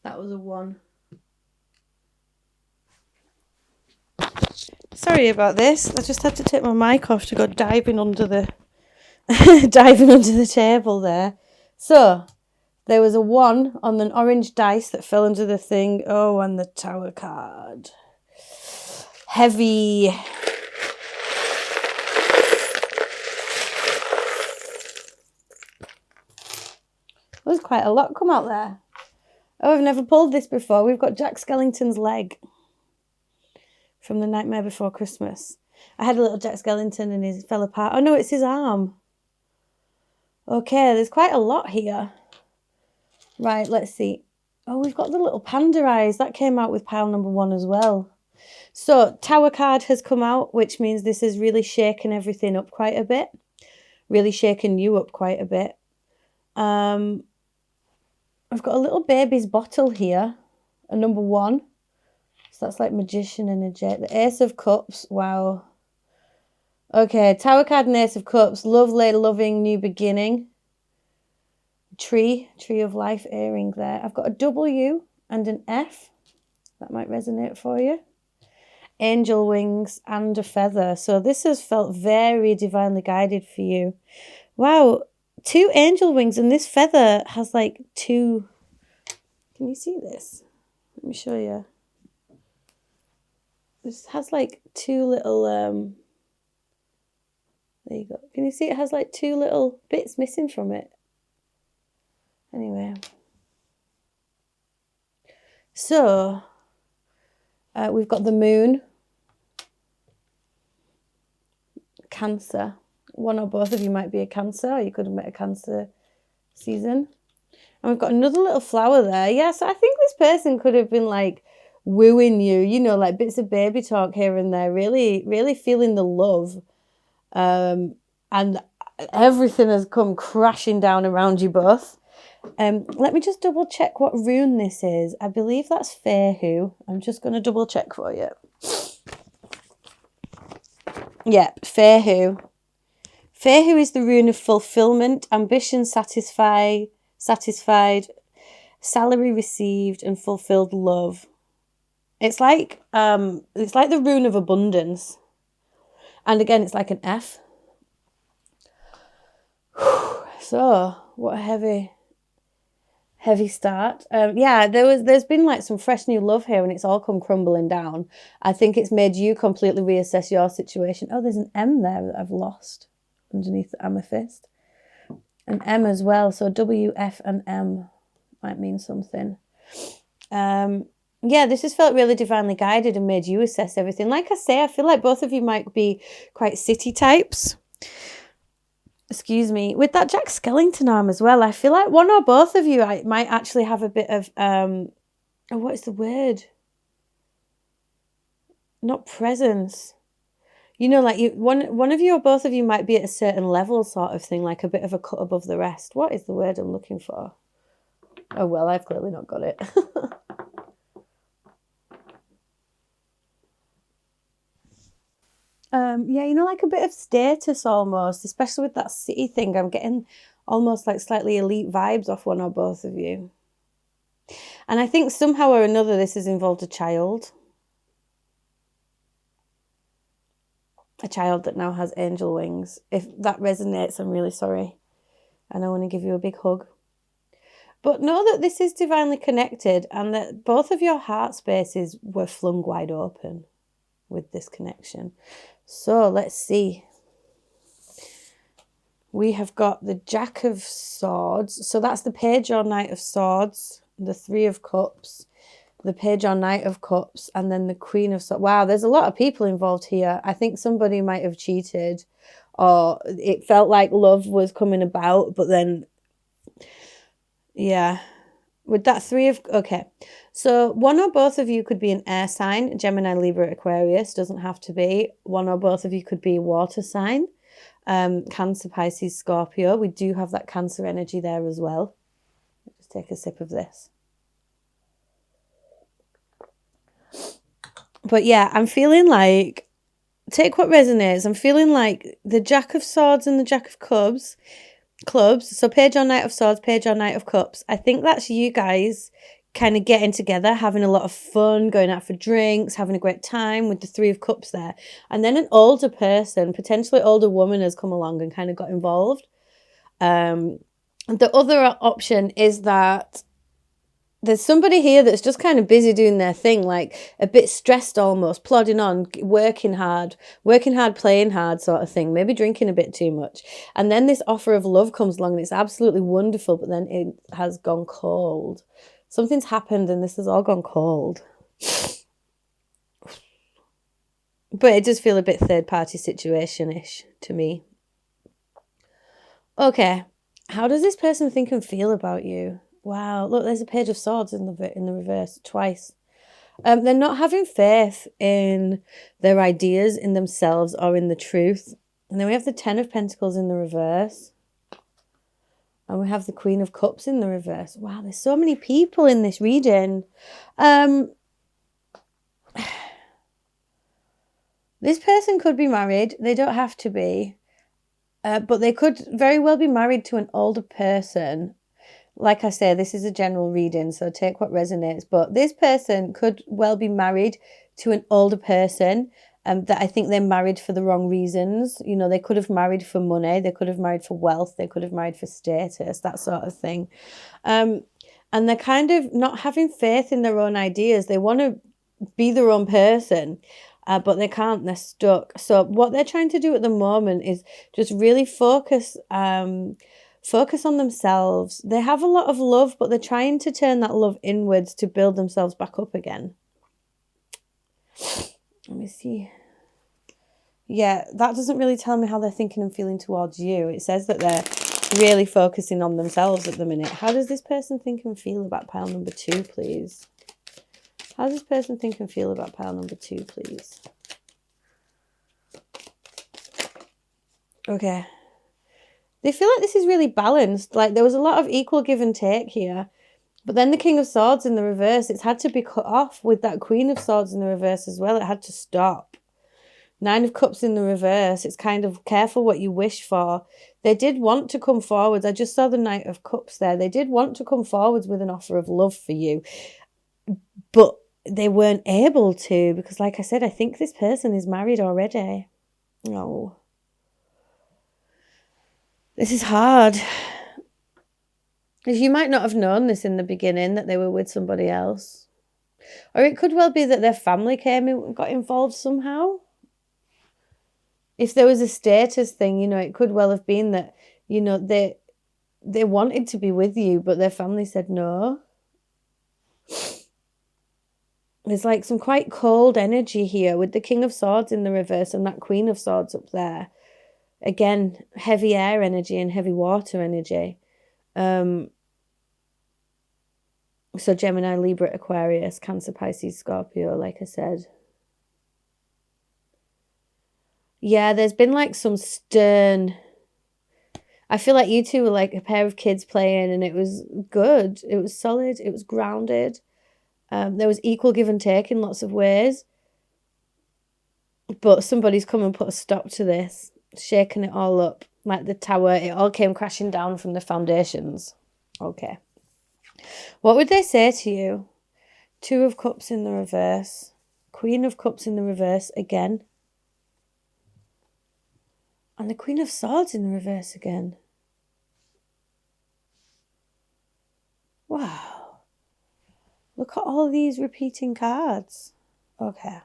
That was a 1. Sorry about this. I just had to take my mic off to go diving under the diving under the table there. So there was a 1 on an orange dice that fell under the thing. Oh, and the Tower card. Heavy. There's quite a lot come out there. Oh, I've never pulled this before. We've got Jack Skellington's leg from The Nightmare Before Christmas. I had a little Jack Skellington and he fell apart. Oh no, it's his arm. Okay, there's quite a lot here. Right, let's see. Oh, we've got the little panda eyes. That came out with pile number 1 as well. So, Tower card has come out, which means this has really shaken everything up quite a bit. Really shaken you up quite a bit. I've got a little baby's bottle here, a number 1. So that's like Magician energy. The Ace of Cups, wow. Okay, Tower card and Ace of Cups, lovely, loving, new beginning. Tree of life earring there. I've got a W and an F. That might resonate for you. Angel wings and a feather. So this has felt very divinely guided for you. Wow, 2 angel wings and this feather has like 2. Can you see this? Let me show you. This has like 2 little there you go. Can you see it has like 2 little bits missing from it? Anyway. So we've got the moon. Cancer. One or both of you might be a Cancer, or you could have met a Cancer season. And we've got another little flower there. Yeah, so I think this person could have been like wooing you, you know, like bits of baby talk here and there, really, really feeling the love. And everything has come crashing down around you both. Let me just double check what rune this is. I believe that's Fehu. I'm just going to double check for you. Yep, Fehu. Fehu is the rune of fulfillment, ambition satisfied, salary received, and fulfilled love. It's like the rune of abundance. And again, it's like an F. So, what a heavy start. Yeah, there's been like some fresh new love here and it's all come crumbling down. I think it's made you completely reassess your situation. Oh, there's an M there that I've lost underneath the amethyst. An M as well, so W, F and M might mean something. Yeah, this has felt really divinely guided and made you assess everything. Like I say, I feel like both of you might be quite city types. Excuse me. With that Jack Skellington arm as well, I feel like one or both of you might actually have a bit of, oh, what is the word? Not presence. You know, like one of you or both of you might be at a certain level sort of thing, like a bit of a cut above the rest. What is the word I'm looking for? Oh, well, I've clearly not got it. Yeah, you know, like a bit of status almost, especially with that city thing. I'm getting almost like slightly elite vibes off one or both of you. And I think somehow or another this has involved a child. A child that now has angel wings. If that resonates, I'm really sorry. And I want to give you a big hug. But know that this is divinely connected and that both of your heart spaces were flung wide open with this connection. So let's see. We have got the Jack of Swords. So that's the Page or Knight of Swords, the Three of Cups, the Page or Knight of Cups, and then the Queen of Swords. Wow, there's a lot of people involved here. I think somebody might have cheated or it felt like love was coming about, but then, yeah. With that okay. So one or both of you could be an air sign, Gemini, Libra, Aquarius, doesn't have to be. One or both of you could be a water sign, Cancer, Pisces, Scorpio. We do have that Cancer energy there as well. Just take a sip of this. But yeah, I'm feeling like, take what resonates. I'm feeling like the Jack of Swords and the Jack of Clubs. So Page or Knight of Swords, Page or Knight of Cups. I think that's you guys kind of getting together, having a lot of fun, going out for drinks, having a great time with the Three of Cups there. And then an older person, potentially older woman, has come along and kind of got involved. The other option is that there's somebody here that's just kind of busy doing their thing, like a bit stressed almost, plodding on, working hard, playing hard sort of thing, maybe drinking a bit too much. And then this offer of love comes along and it's absolutely wonderful, but then it has gone cold. Something's happened and this has all gone cold. But it does feel a bit third-party situation-ish to me. Okay, how does this person think and feel about you? Wow, look, there's a Page of Swords in the reverse twice. They're not having faith in their ideas, in themselves, or in the truth. And then we have the Ten of Pentacles in the reverse. And we have the Queen of Cups in the reverse. Wow, there's so many people in this reading. This person could be married. They don't have to be. But they could very well be married to an older person. Like I say, this is a general reading, so take what resonates. But this person could well be married to an older person that I think they're married for the wrong reasons. You know, they could have married for money. They could have married for wealth. They could have married for status, that sort of thing. And they're kind of not having faith in their own ideas. They want to be their own person, but they can't. They're stuck. So what they're trying to do at the moment is just really focus on themselves. They have a lot of love, but they're trying to turn that love inwards to build themselves back up again. Let me see. Yeah, that doesn't really tell me how they're thinking and feeling towards you. It says that they're really focusing on themselves at the minute. How does this person think and feel about pile number 2, please? How does this person think and feel about pile number 2, please? Okay. They feel like this is really balanced. Like there was a lot of equal give and take here. But then the King of Swords in the reverse, it's had to be cut off with that Queen of Swords in the reverse as well. It had to stop. Nine of Cups in the reverse. It's kind of careful what you wish for. They did want to come forwards. I just saw the Knight of Cups there. They did want to come forwards with an offer of love for you. But they weren't able to because, like I said, I think this person is married already. Oh. This is hard. You might not have known this in the beginning, that they were with somebody else. Or it could well be that their family came and got involved somehow. If there was a status thing, you know, it could well have been that, you know, they wanted to be with you, but their family said no. There's like some quite cold energy here with the King of Swords in the reverse and that Queen of Swords up there. Again, heavy air energy and heavy water energy. So Gemini, Libra, Aquarius, Cancer, Pisces, Scorpio, like I said. Yeah, there's been like some stern... I feel like you two were like a pair of kids playing and it was good. It was solid. It was grounded. There was equal give and take in lots of ways. But somebody's come and put a stop to this, shaking it all up. Like the tower, it all came crashing down from the foundations. Okay. What would they say to you? Two of Cups in the reverse. Queen of Cups in the reverse again. And the Queen of Swords in the reverse again. Wow. Look at all these repeating cards. Okay.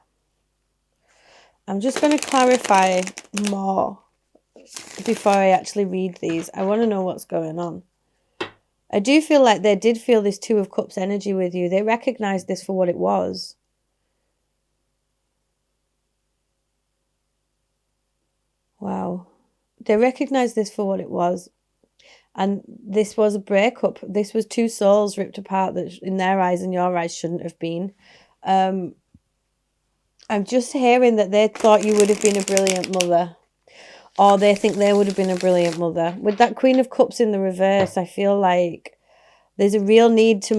I'm just going to clarify more before I actually read these. I want to know what's going on. I do feel like they did feel this Two of Cups energy with you. They recognized this for what it was. Wow. They recognized this for what it was. And this was a breakup. This was two souls ripped apart that in their eyes and your eyes shouldn't have been. I'm just hearing that they thought you would have been a brilliant mother, or they think they would have been a brilliant mother. With that Queen of Cups in the reverse, I feel like there's a real need to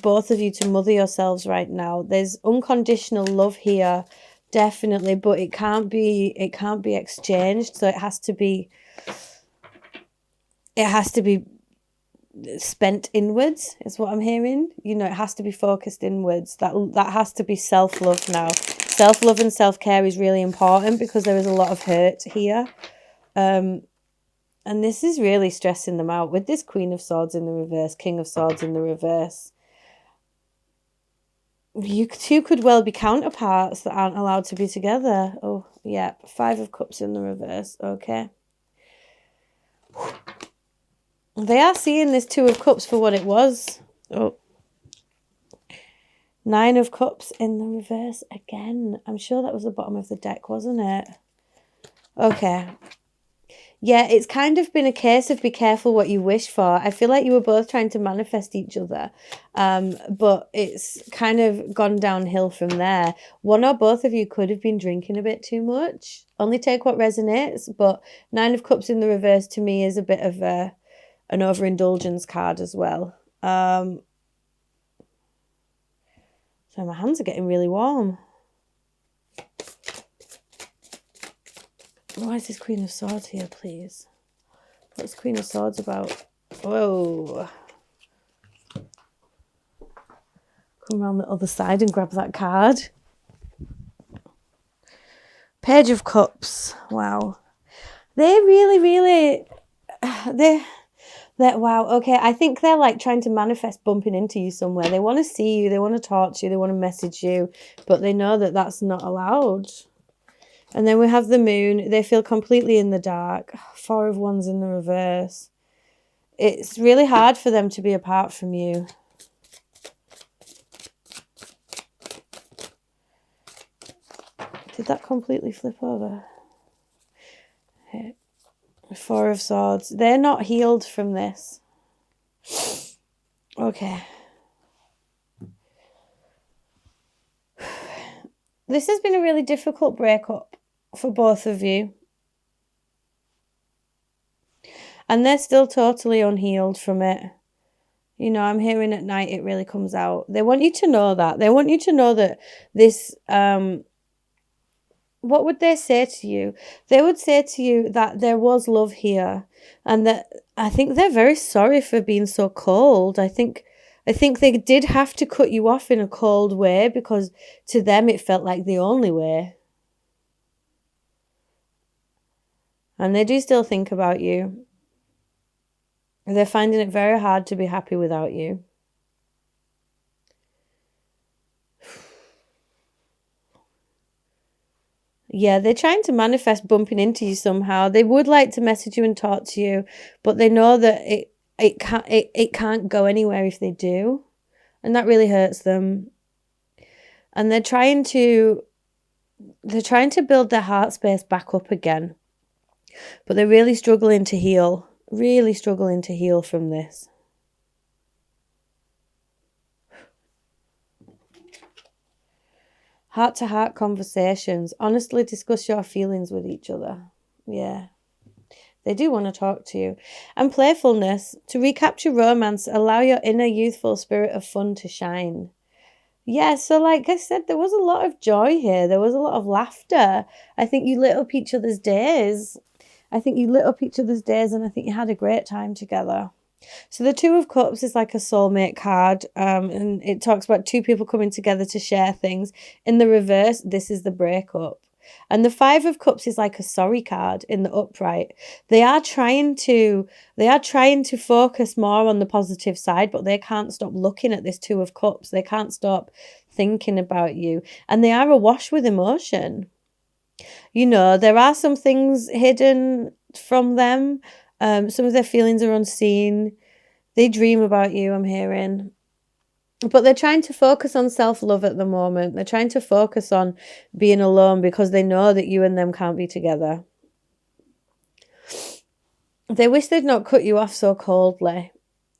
both of you to mother yourselves right now. There's unconditional love here, definitely, but it can't be exchanged. So it has to be spent inwards, is what I'm hearing. You know, it has to be focused inwards. That has to be self-love now. Self-love and self-care is really important because there is a lot of hurt here. And this is really stressing them out with this Queen of Swords in the reverse, King of Swords in the reverse. You two could well be counterparts that aren't allowed to be together. Oh, yeah. Five of Cups in the reverse. Okay. They are seeing this Two of Cups for what it was. Oh. Nine of Cups in the reverse again. I'm sure that was the bottom of the deck, wasn't it? Okay. Yeah, it's kind of been a case of be careful what you wish for. I feel like you were both trying to manifest each other, but it's kind of gone downhill from there. One or both of you could have been drinking a bit too much. Only take what resonates, but Nine of Cups in the reverse to me is a bit of an overindulgence card as well. So my hands are getting really warm. Why is this Queen of Swords here, please? What's Queen of Swords about? Whoa. Come around the other side and grab that card. Page of Cups. Wow. They really... Wow, okay. I think they're like trying to manifest bumping into you somewhere. They want to see you. They want to talk to you. They want to message you. But they know that that's not allowed. And then we have the Moon. They feel completely in the dark. Four of Wands in the reverse. It's really hard for them to be apart from you. Did that completely flip over? Four of Swords. They're not healed from this. Okay. This has been a really difficult breakup for both of you. And they're still totally unhealed from it. You know, I'm hearing at night it really comes out. They want you to know that. They want you to know that this... what would they say to you? They would say to you that there was love here. And that I think they're very sorry for being so cold. I think they did have to cut you off in a cold way because to them it felt like the only way. And they do still think about you. They're finding it very hard to be happy without you. Yeah, they're trying to manifest bumping into you somehow. They would like to message you and talk to you, but they know that it can't go anywhere if they do. And that really hurts them. And they're trying to build their heart space back up again. But they're really struggling to heal. Really struggling to heal from this. Heart-to-heart conversations. Honestly discuss your feelings with each other. Yeah. They do want to talk to you. And playfulness. To recapture romance, allow your inner youthful spirit of fun to shine. Yeah, so like I said, there was a lot of joy here. There was a lot of laughter. I think you lit up each other's days. And I think you had a great time together. So the Two of Cups is like a soulmate card, and it talks about two people coming together to share things. In the reverse, this is the breakup. And the Five of Cups is like a sorry card in the upright. They are trying to focus more on the positive side, but they can't stop looking at this Two of Cups. They can't stop thinking about you. And they are awash with emotion. You know, there are some things hidden from them. Some of their feelings are unseen. They dream about you, I'm hearing. But they're trying to focus on self-love at the moment. They're trying to focus on being alone because they know that you and them can't be together. They wish they'd not cut you off so coldly.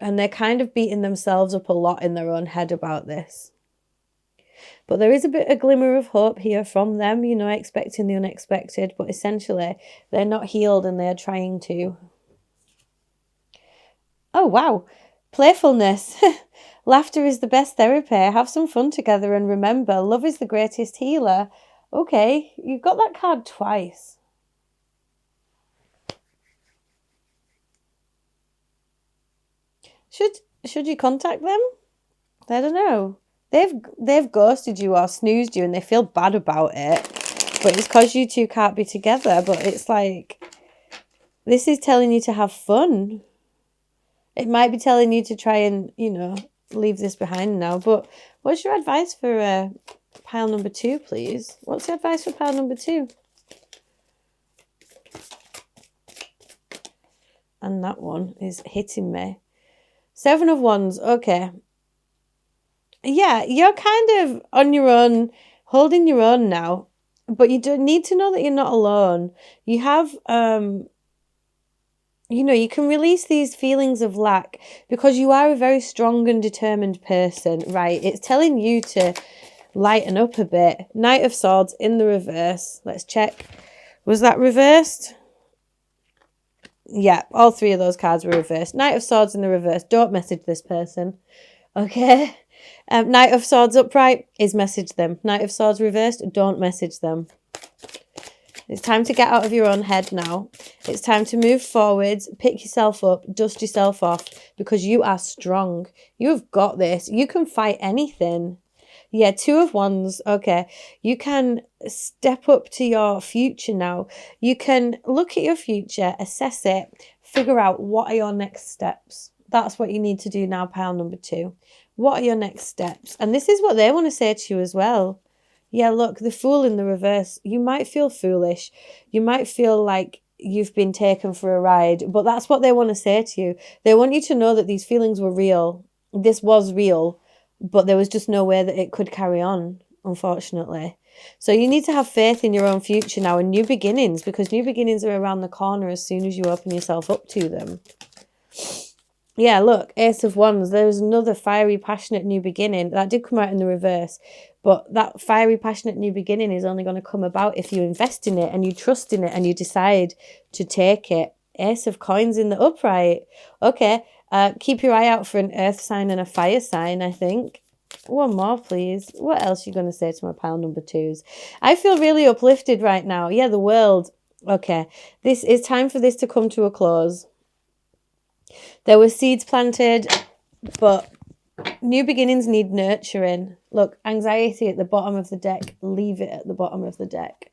And they're kind of beating themselves up a lot in their own head about this. But there is a glimmer of hope here from them, expecting the unexpected. But essentially, they're not healed and they're trying to. Oh, wow. Playfulness. Laughter is the best therapy. Have some fun together and remember, love is the greatest healer. Okay, you've got that card twice. Should you contact them? I don't know. They've ghosted you or snoozed you and they feel bad about it. But it's because you two can't be together. But it's like, this is telling you to have fun. It might be telling you to try and, leave this behind now. But what's your advice for pile number 2, please? What's the advice for pile number 2? And that one is hitting me. 7 of Wands, okay. Yeah, you're kind of on your own, holding your own now. But you do need to know that you're not alone. You have, you can release these feelings of lack because you are a very strong and determined person, right? It's telling you to lighten up a bit. Knight of Swords in the reverse. Let's check. Was that reversed? Yeah, all 3 of those cards were reversed. Knight of Swords in the reverse. Don't message this person. Okay? Knight of Swords upright is message them. Knight of Swords reversed, don't message them. It's time to get out of your own head now. It's time to move forwards, pick yourself up, dust yourself off, because you are strong. You've got this. You can fight anything. Yeah, 2 of Wands. Okay. You can step up to your future now. You can look at your future, assess it, figure out what are your next steps. That's what you need to do now, pile number 2. What are your next steps? And this is what they want to say to you as well. Yeah, look, the Fool in the reverse. You might feel foolish. You might feel like you've been taken for a ride, but that's what they want to say to you. They want you to know that these feelings were real. This was real, but there was just no way that it could carry on, unfortunately. So you need to have faith in your own future now and new beginnings, because new beginnings are around the corner as soon as you open yourself up to them. Yeah, look, Ace of Wands. There's another fiery, passionate new beginning. That did come out in the reverse. But that fiery, passionate new beginning is only going to come about if you invest in it and you trust in it and you decide to take it. Ace of Coins in the upright. Okay, keep your eye out for an earth sign and a fire sign, I think. One more, please. What else are you going to say to my pile number 2s? I feel really uplifted right now. Yeah, the world. Okay, this is time for this to come to a close. There were seeds planted, but new beginnings need nurturing. Look, anxiety at the bottom of the deck. Leave it at the bottom of the deck.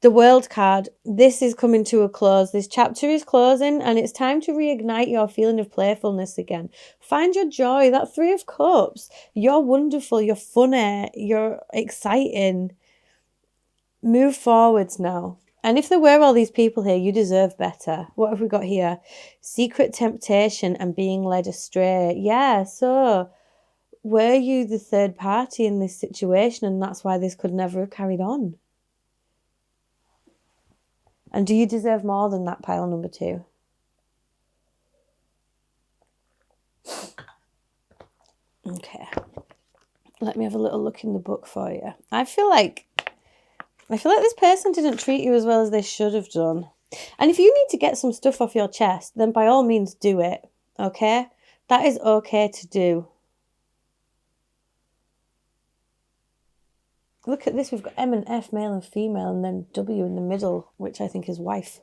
The World card. This is coming to a close. This chapter is closing and it's time to reignite your feeling of playfulness again. Find your joy. That 3 of Cups. You're wonderful. You're funny. You're exciting. Move forwards now. And if there were all these people here, you deserve better. What have we got here? Secret temptation and being led astray. Yeah, so were you the third party in this situation and that's why this could never have carried on? And do you deserve more than that, pile number 2? Okay. Let me have a little look in the book for you. I feel like this person didn't treat you as well as they should have done. And if you need to get some stuff off your chest, then by all means do it, okay? That is okay to do. Look at this. We've got M and F, male and female, and then W in the middle, which I think is wife.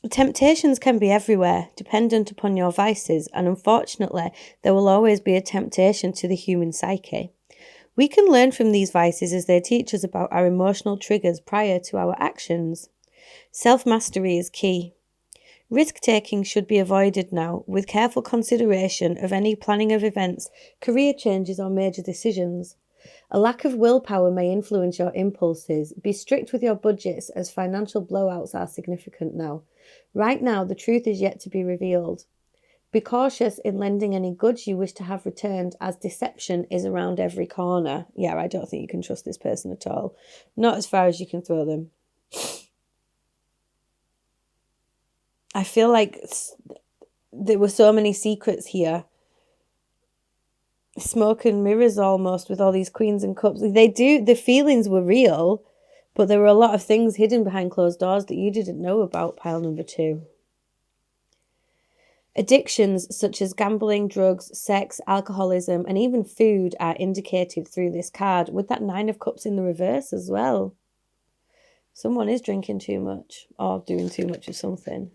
Temptations can be everywhere, dependent upon your vices, and unfortunately, there will always be a temptation to the human psyche. We can learn from these vices as they teach us about our emotional triggers prior to our actions. Self-mastery is key. Risk-taking should be avoided now, with careful consideration of any planning of events, career changes or major decisions. A lack of willpower may influence your impulses. Be strict with your budgets as financial blowouts are significant now. Right now, the truth is yet to be revealed. Be cautious in lending any goods you wish to have returned, as deception is around every corner. Yeah, I don't think you can trust this person at all. Not as far as you can throw them. I feel like there were so many secrets here. Smoke and mirrors almost with all these queens and cups. The feelings were real, but there were a lot of things hidden behind closed doors that you didn't know about, pile number 2. Addictions such as gambling, drugs, sex, alcoholism, and even food are indicated through this card, with that 9 of Cups in the reverse as well. Someone is drinking too much or doing too much of something.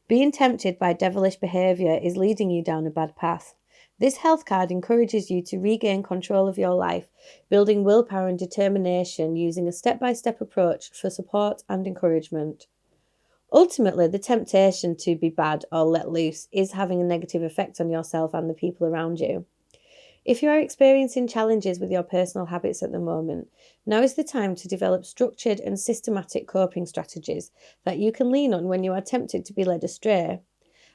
Being tempted by devilish behaviour is leading you down a bad path. This health card encourages you to regain control of your life, building willpower and determination using a step-by-step approach for support and encouragement. Ultimately, the temptation to be bad or let loose is having a negative effect on yourself and the people around you. If you are experiencing challenges with your personal habits at the moment, now is the time to develop structured and systematic coping strategies that you can lean on when you are tempted to be led astray.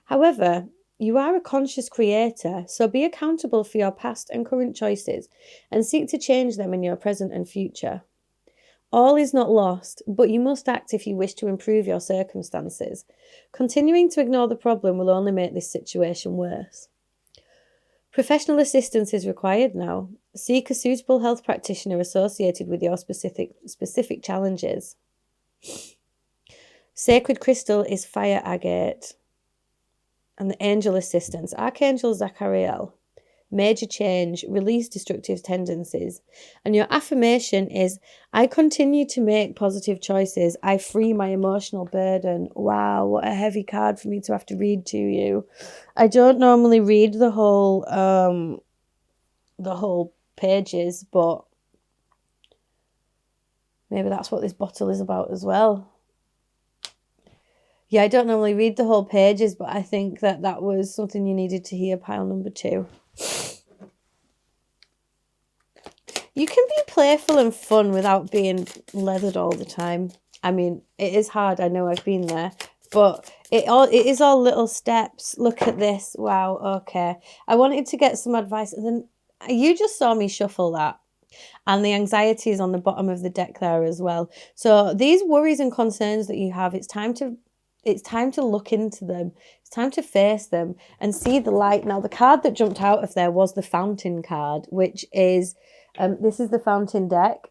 However, you are a conscious creator, so be accountable for your past and current choices and seek to change them in your present and future. All is not lost, but you must act if you wish to improve your circumstances. Continuing to ignore the problem will only make this situation worse. Professional assistance is required now. Seek a suitable health practitioner associated with your specific challenges. Sacred crystal is fire agate. And the angel assistance, Archangel Zachariel. Major change, release destructive tendencies. And your affirmation is, I continue to make positive choices. I free my emotional burden. Wow, what a heavy card for me to have to read to you. I don't normally read the whole pages, but maybe that's what this bottle is about as well. Yeah, I don't normally read the whole pages, but I think that was something you needed to hear, pile number 2. You can be playful and fun without being leathered all the time. I mean, it is hard. I know, I've been there. But it is all little steps. Look at this. Wow, okay. I wanted to get some advice. And then you just saw me shuffle that. And the anxiety is on the bottom of the deck there as well. So these worries and concerns that you have, it's time to look into them. It's time to face them and see the light. Now, the card that jumped out of there was the Fountain card, which is, this is the Fountain deck,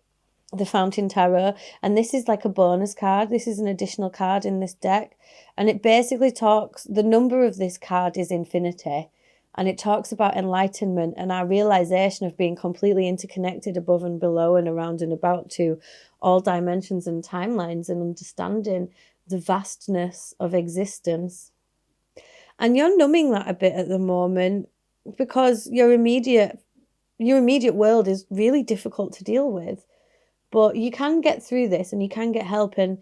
the Fountain Tarot, and this is like a bonus card. This is an additional card in this deck, and it basically talks, the number of this card is infinity, and it talks about enlightenment and our realization of being completely interconnected above and below and around and about to all dimensions and timelines, and understanding the vastness of existence. And you're numbing that a bit at the moment because your immediate world is really difficult to deal with. But you can get through this and you can get help. And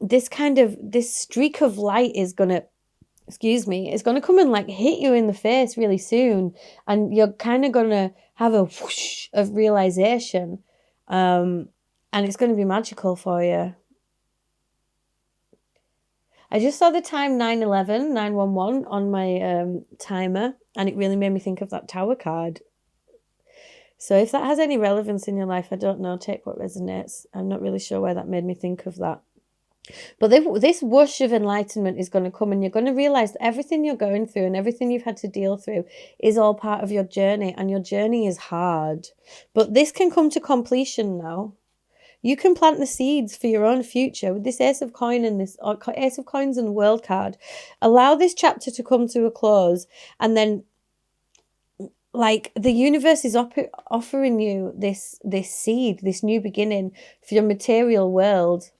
this streak of light is going to, it's going to come and like hit you in the face really soon. And you're kind of going to have a whoosh of realization. And it's going to be magical for you. I just saw the time 911 on my timer, and it really made me think of that Tower card. So if that has any relevance in your life, I don't know, take what resonates. I'm not really sure why that made me think of that. But this whoosh of enlightenment is going to come, and you're going to realize that everything you're going through and everything you've had to deal through is all part of your journey, and your journey is hard. But this can come to completion now. You can plant the seeds for your own future with this Ace of Coins and this Ace of Coins and World card. Allow this chapter to come to a close, and then, like, the universe is offering you this seed, this new beginning for your material world.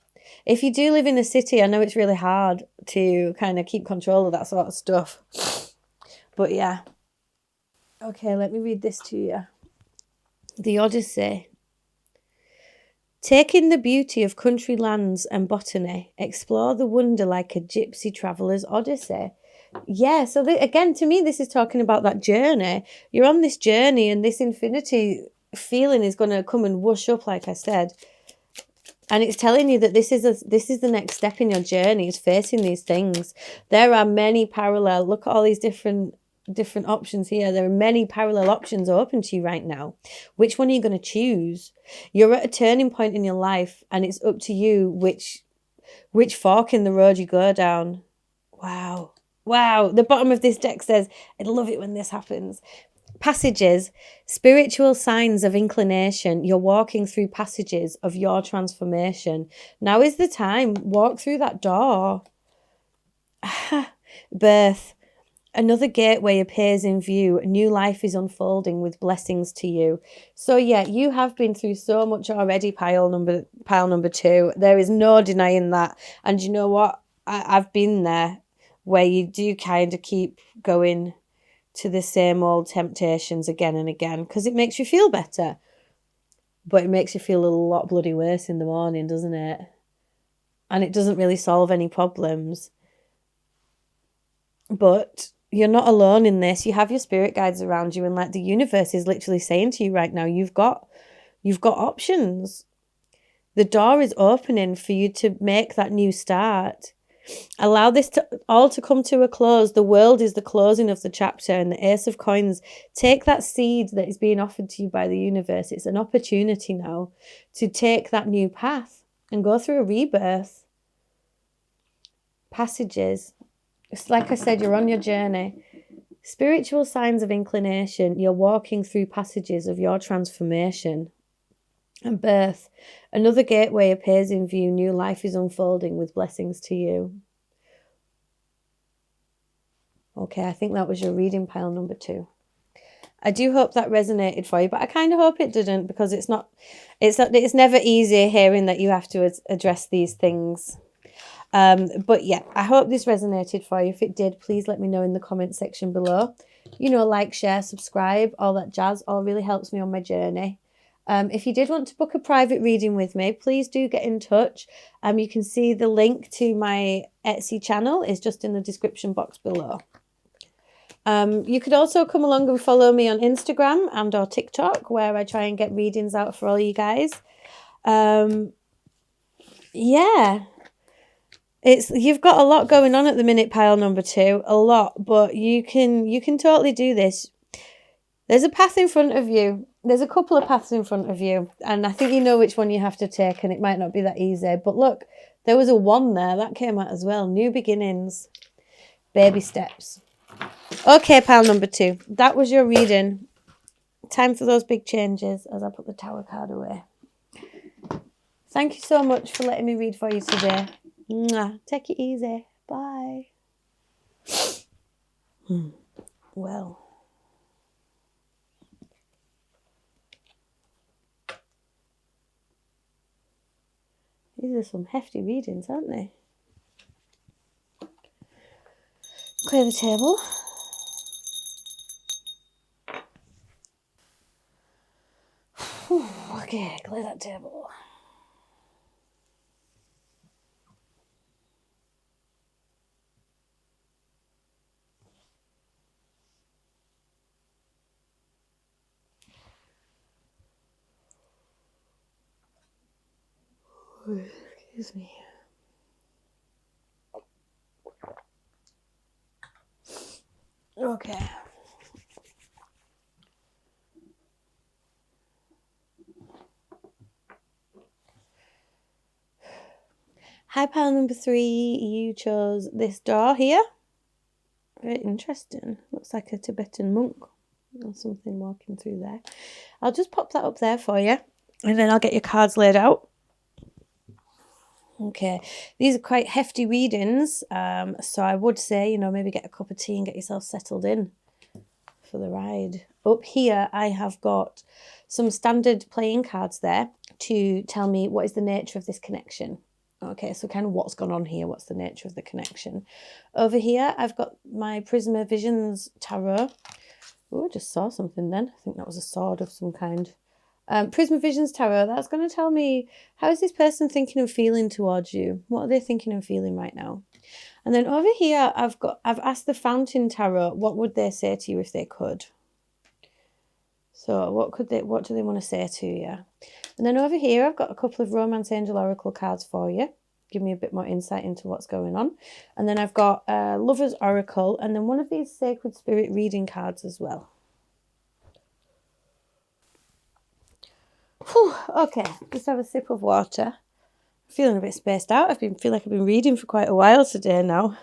If you do live in a city, I know it's really hard to kind of keep control of that sort of stuff. But yeah. Okay, let me read this to you. The Odyssey. Take in the beauty of country lands and botany. Explore the wonder like a gypsy traveller's odyssey. Yeah, so again, to me, this is talking about that journey. You're on this journey, and this infinity feeling is going to come and whoosh up, like I said. And it's telling you that this is the next step in your journey, is facing these things. There are many parallel, look at all these different options here. There are many parallel options open to you right now. Which one are you going to choose? You're at a turning point in your life, and it's up to you which fork in the road you go down. Wow. Wow. The bottom of this deck says, I love it when this happens. Passages, spiritual signs of inclination. You're walking through passages of your transformation. Now is the time. Walk through that door. Birth. Another gateway appears in view. A new life is unfolding with blessings to you. So yeah, you have been through so much already, pile number 2. There is no denying that. And you know what? I've been there, where you do kind of keep going to the same old temptations again and again, because it makes you feel better. But it makes you feel a lot bloody worse in the morning, doesn't it? And it doesn't really solve any problems. But you're not alone in this. You have your spirit guides around you, and like the universe is literally saying to you right now, you've got options. The door is opening for you to make that new start. Allow this all to come to a close. The world is the closing of the chapter, and the Ace of Coins. Take that seed that is being offered to you by the universe. It's an opportunity now to take that new path and go through a rebirth. Passages. It's like I said, you're on your journey. Spiritual signs of inclination. You're walking through passages of your transformation. And birth. Another gateway appears in view. New life is unfolding with blessings to you. Okay, I think that was your reading, pile number 2. I do hope that resonated for you, but I kind of hope it didn't, because it's never easy hearing that you have to address these things. But yeah, I hope this resonated for you. If it did, please let me know in the comment section below. Like, share, subscribe, all that jazz, all really helps me on my journey. If you did want to book a private reading with me, please do get in touch. You can see the link to my Etsy channel is just in the description box below. You could also come along and follow me on Instagram and or TikTok, where I try and get readings out for all you guys. Yeah. You've got a lot going on at the minute, pile number 2, a lot, but you can totally do this. There's a path in front of you. There's a couple of paths in front of you, and I think you know which one you have to take, and it might not be that easy. But look, there was a 1 there. That came out as well. New beginnings. Baby steps. Okay, pile number 2. That was your reading. Time for those big changes as I put the Tower card away. Thank you so much for letting me read for you today. Mwah. Take it easy. Bye. Well. These are some hefty readings, aren't they? Clear the table. Okay, clear that table. Excuse me. Okay. Hi, pile number 3. You chose this door here. Very interesting. Looks like a Tibetan monk or something walking through there. I'll just pop that up there for you, and then I'll get your cards laid out. Okay, these are quite hefty readings, so I would say, maybe get a cup of tea and get yourself settled in for the ride. Up here, I have got some standard playing cards there to tell me what is the nature of this connection. Okay, so kind of what's gone on here, what's the nature of the connection. Over here, I've got my Prisma Visions Tarot. Oh, I just saw something then. I think that was a sword of some kind. Prisma Visions Tarot, that's going to tell me, how is this person thinking and feeling towards you? What are they thinking and feeling right now? And then over here, I've asked the Fountain Tarot, what would they say to you if they could? So what do they want to say to you? And then over here, I've got a couple of Romance Angel Oracle cards for you. Give me a bit more insight into what's going on. And then I've got Lover's Oracle, and then one of these Sacred Spirit reading cards as well. Whew, okay, just have a sip of water. Feeling a bit spaced out. Feel like I've been reading for quite a while today now.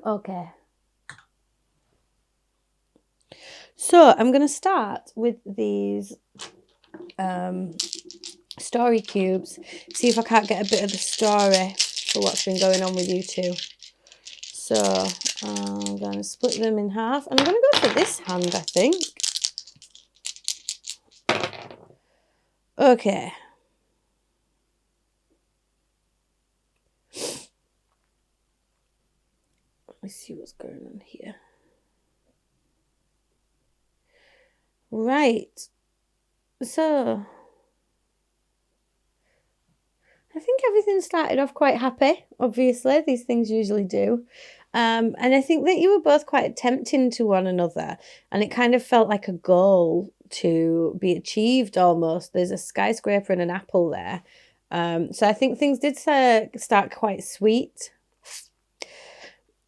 Okay. So I'm going to start with these story cubes. See if I can't get a bit of the story for what's been going on with you two. So I'm going to split them in half. And I'm going to go for this hand, I think. Okay. Let's see what's going on here. Right. So I think everything started off quite happy, obviously. These things usually do. And I think that you were both quite tempting to one another. And it kind of felt like a goal to be achieved almost. There's a skyscraper and an apple there. So I think things did start quite sweet.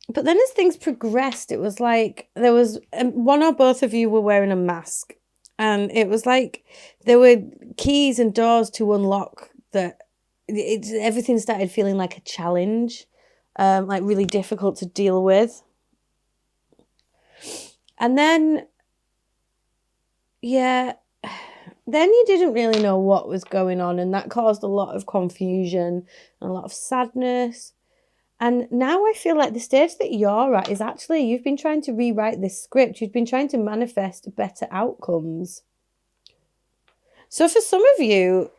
But then as things progressed, it was like there was one or both of you were wearing a mask. And it was like there were keys and doors to unlock that everything started feeling like a challenge, like really difficult to deal with. And then, yeah, then you didn't really know what was going on, and that caused a lot of confusion and a lot of sadness. And now I feel like the stage that you're at is actually, you've been trying to rewrite this script. You've been trying to manifest better outcomes. So for some of you,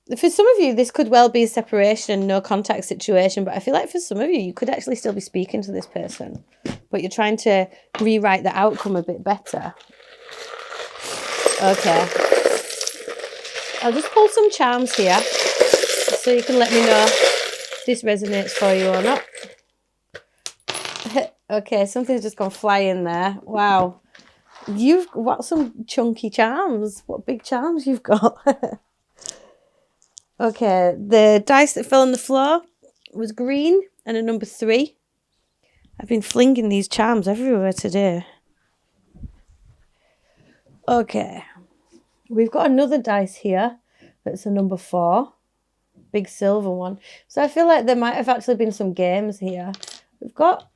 this could well be a separation and no contact situation. But I feel like for some of you, you could actually still be speaking to this person. But you're trying to rewrite the outcome a bit better. Okay. I'll just pull some charms here so you can let me know if this resonates for you or not. Okay, something's just gone flying there. Wow. You've got some chunky charms. What big charms you've got. Okay, the dice that fell on the floor was green and a number 3. I've been flinging these charms everywhere today. Okay, we've got another dice here that's a number 4. Big silver one. So I feel like there might have actually been some games here. We've got...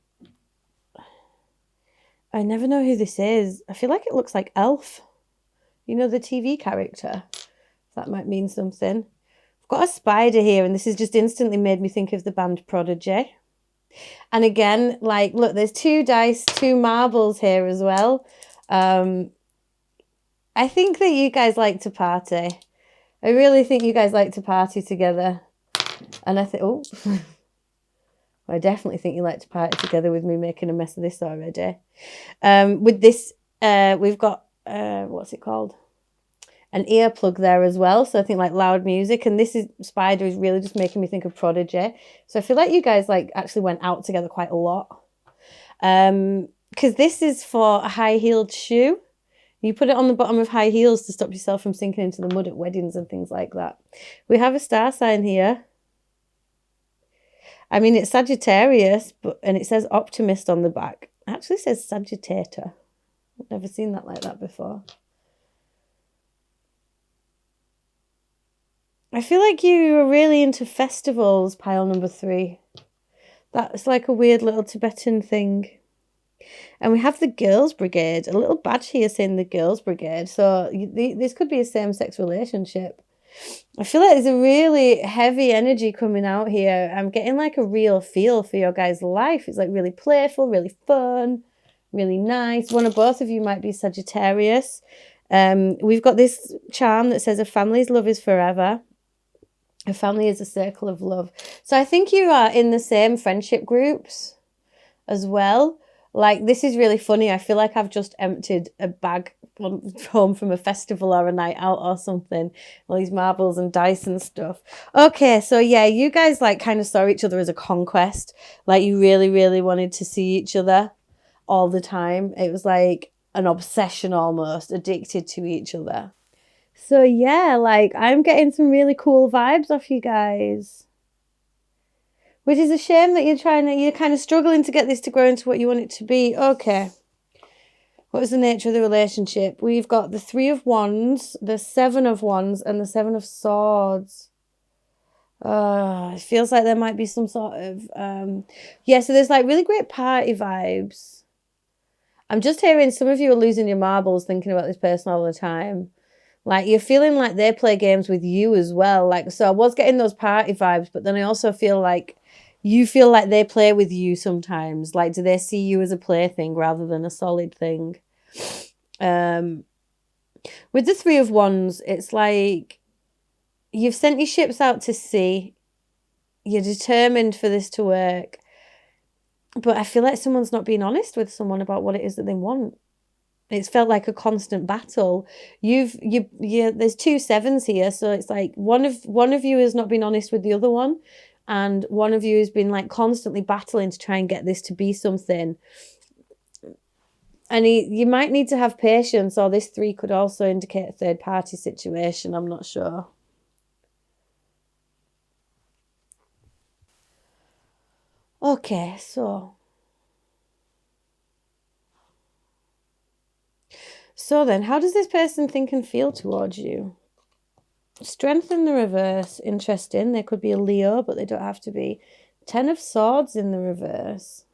I never know who this is. I feel like it looks like Elf. You know, the TV character. That might mean something. I've got a spider here, and this has just instantly made me think of the band Prodigy. And again, like, look, there's 2 dice, 2 marbles here as well. I think that you guys like to party. I really think you guys like to party together. And I think, oh, I definitely think you like to party together with me making a mess of this already. With this, we've got, what's it called? An earplug there as well. So I think like loud music. And this spider is really just making me think of Prodigy. So I feel like you guys like actually went out together quite a lot. Because this is for a high-heeled shoe. You put it on the bottom of high heels to stop yourself from sinking into the mud at weddings and things like that. We have a star sign here. I mean, it's Sagittarius, and it says optimist on the back. It actually says Sagittator. I've never seen that like that before. I feel like you are really into festivals, pile number 3. That's like a weird little Tibetan thing. And we have the Girls' Brigade, a little badge here saying the Girls' Brigade. So this could be a same-sex relationship. I feel like there's a really heavy energy coming out here. I'm getting like a real feel for your guys' life. It's like really playful, really fun, really nice. One or both of you might be Sagittarius. We've got this charm that says a family's love is forever. A family is a circle of love. So I think you are in the same friendship groups as well. Like, this is really funny. I feel like I've just emptied a bag home from a festival or a night out or something. All these marbles and dice and stuff. Okay, so yeah, you guys like kind of saw each other as a conquest. Like, you really, really wanted to see each other all the time. It was like an obsession almost, addicted to each other. So yeah, like, I'm getting some really cool vibes off you guys. Which is a shame that you're kind of struggling to get this to grow into what you want it to be. Okay. What is the nature of the relationship? We've got the 3 of Wands, the 7 of Wands, and the 7 of Swords. Oh, it feels like there might be some sort of so there's like really great party vibes. I'm just hearing some of you are losing your marbles thinking about this person all the time. Like you're feeling like they play games with you as well. Like, so I was getting those party vibes, but then I also feel like you feel like they play with you sometimes. Like, do they see you as a plaything rather than a solid thing? With the Three of Wands, it's like you've sent your ships out to sea. You're determined for this to work. But I feel like someone's not being honest with someone about what it is that they want. It's felt like a constant battle. There's 2 sevens here, so it's like one of you has not been honest with the other one, and one of you has been like constantly battling to try and get this to be something. And you might need to have patience, or this 3 could also indicate a third party situation. I'm not sure. Okay, so then, how does this person think and feel towards you? Strength in the reverse, interesting. They could be a Leo, but they don't have to be. 10 of Swords in the reverse.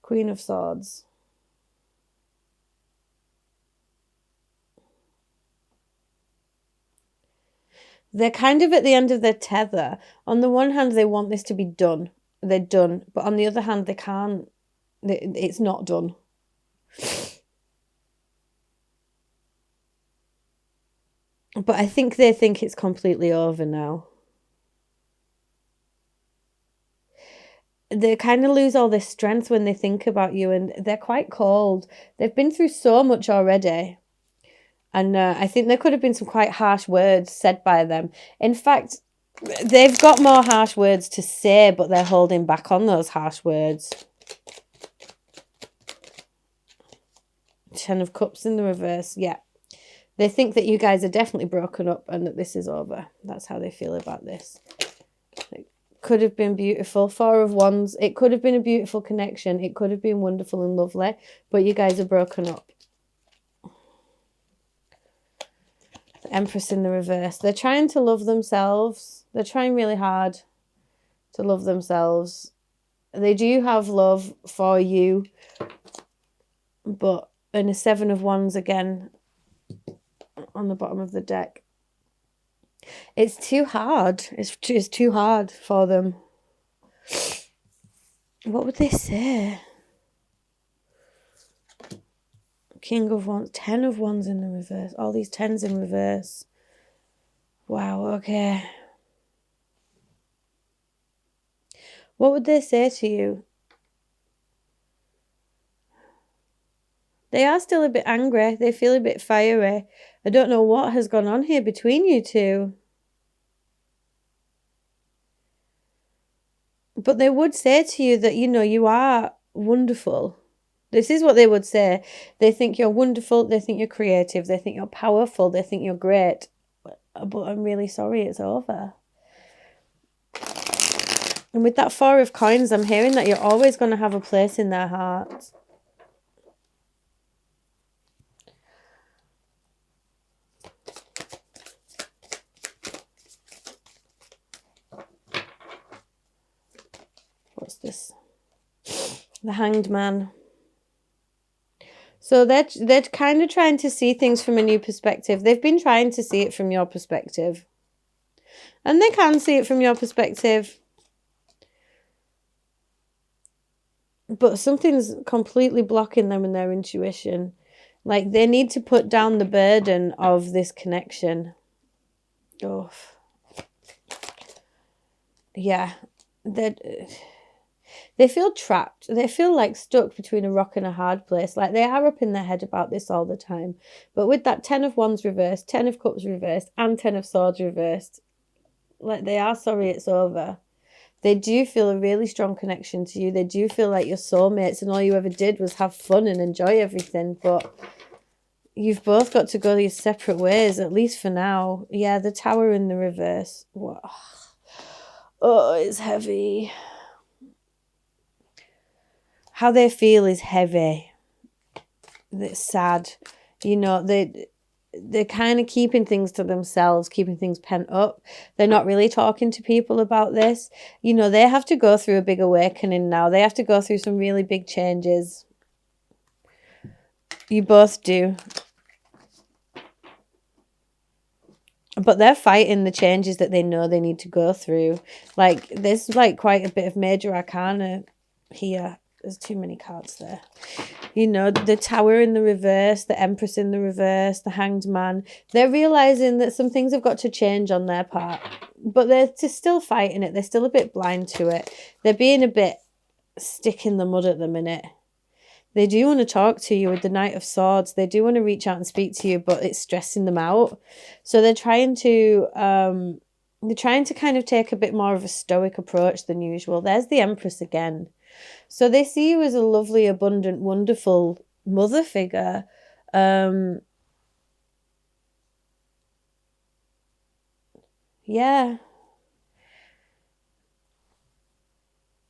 Queen of Swords. They're kind of at the end of their tether. On the one hand, they want this to be done. They're done. But on the other hand, they can't. It's not done. But I think they think it's completely over now. They kind of lose all this strength when they think about you, and they're quite cold. They've been through so much already. And I think there could have been some quite harsh words said by them. In fact, they've got more harsh words to say, but they're holding back on those harsh words. 10 of Cups in the reverse, yeah. They think that you guys are definitely broken up and that this is over. That's how they feel about this. It could have been beautiful. 4 of Wands. It could have been a beautiful connection. It could have been wonderful and lovely, but you guys are broken up. The Empress in the reverse. They're trying to love themselves. They're trying really hard to love themselves. They do have love for you, but in a 7 of Wands again on the bottom of the deck, it's too hard. It's too hard for them. What would they say? King of Wands, 10 of Wands in the reverse. All these 10s in reverse. Wow, okay. What would they say to you? They are still a bit angry. They feel a bit fiery. I don't know what has gone on here between you two. But they would say to you that, you are wonderful. This is what they would say. They think you're wonderful. They think you're creative. They think you're powerful. They think you're great. But I'm really sorry it's over. And with that 4 of Coins, I'm hearing that you're always going to have a place in their heart. What's this? The Hanged Man. So they're kind of trying to see things from a new perspective. They've been trying to see it from your perspective. And they can see it from your perspective. But something's completely blocking them in their intuition. Like, they need to put down the burden of this connection. Oh. Yeah. They feel trapped. They feel like stuck between a rock and a hard place. Like, they are up in their head about this all the time. But with that 10 of Wands reversed, 10 of Cups reversed, and 10 of Swords reversed, like, they are sorry it's over. They do feel a really strong connection to you. They do feel like you're soulmates and all you ever did was have fun and enjoy everything. But you've both got to go your separate ways, at least for now. Yeah, the Tower in the reverse. Wow. Oh, it's heavy. How they feel is heavy. It's sad. they're kind of keeping things to themselves, keeping things pent up. They're not really talking to people about this. They have to go through a big awakening now. They have to go through some really big changes. You both do. But they're fighting the changes that they know they need to go through. Like, there's like quite a bit of major arcana here. There's too many cards there. The Tower in the reverse, the Empress in the reverse, the Hanged Man. They're realising that some things have got to change on their part. But they're still fighting it. They're still a bit blind to it. They're being a bit stick in the mud at the minute. They do want to talk to you with the Knight of Swords. They do want to reach out and speak to you, but it's stressing them out. So they're trying to kind of take a bit more of a stoic approach than usual. There's the Empress again. So they see you as a lovely, abundant, wonderful mother figure. Yeah.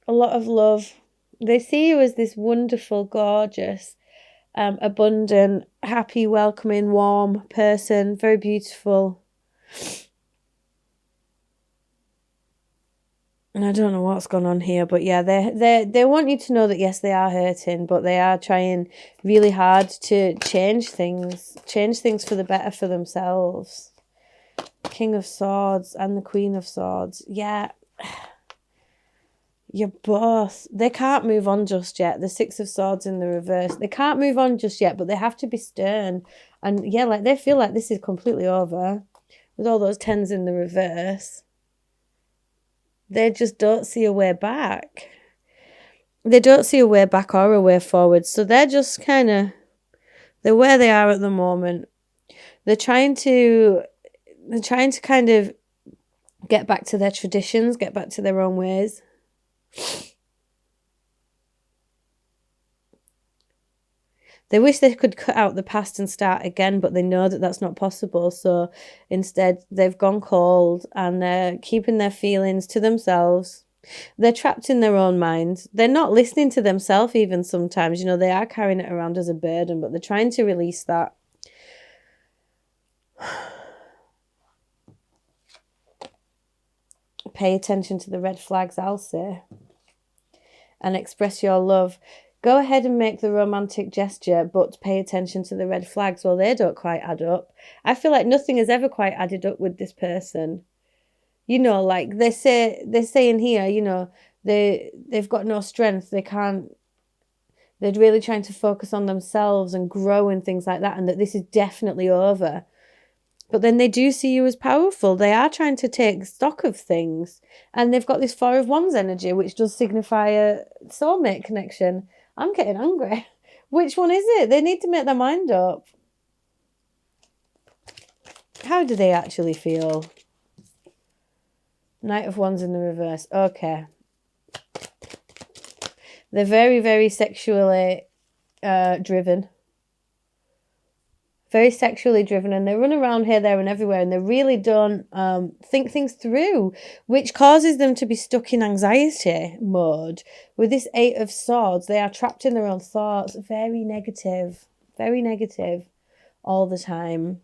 A lot of love. They see you as this wonderful, gorgeous, abundant, happy, welcoming, warm person. Very beautiful. And I don't know what's gone on here, but yeah, they want you to know that yes, they are hurting, but they are trying really hard to change things for the better for themselves. King of Swords and the Queen of Swords. Yeah. You're both. They can't move on just yet. The Six of Swords in the reverse. They can't move on just yet, but they have to be stern. And yeah, like they feel like this is completely over. With all those tens in the reverse. They just don't see a way back. They don't see a way back or a way forward. So they're just they're where they are at the moment. They're trying to kind of get back to their traditions, get back to their own ways. They wish they could cut out the past and start again, but they know that that's not possible. So instead, they've gone cold and they're keeping their feelings to themselves. They're trapped in their own mind. They're not listening to themselves even sometimes. They are carrying it around as a burden, but they're trying to release that. Pay attention to the red flags, I'll say. And express your love. Go ahead and make the romantic gesture, but pay attention to the red flags. Well, they don't quite add up. I feel like nothing has ever quite added up with this person. Like they're saying here, they've got no strength. They can't. They're really trying to focus on themselves and grow and things like that, and that this is definitely over. But then they do see you as powerful. They are trying to take stock of things. And they've got this Four of Wands energy, which does signify a soulmate connection. I'm getting angry. Which one is it? They need to make their mind up. How do they actually feel? Knight of Wands in the reverse. Okay. They're very, very sexually driven. Very sexually driven, and they run around here, there and everywhere, and they really don't think things through, which causes them to be stuck in anxiety mode. With this Eight of Swords, they are trapped in their own thoughts, very negative all the time.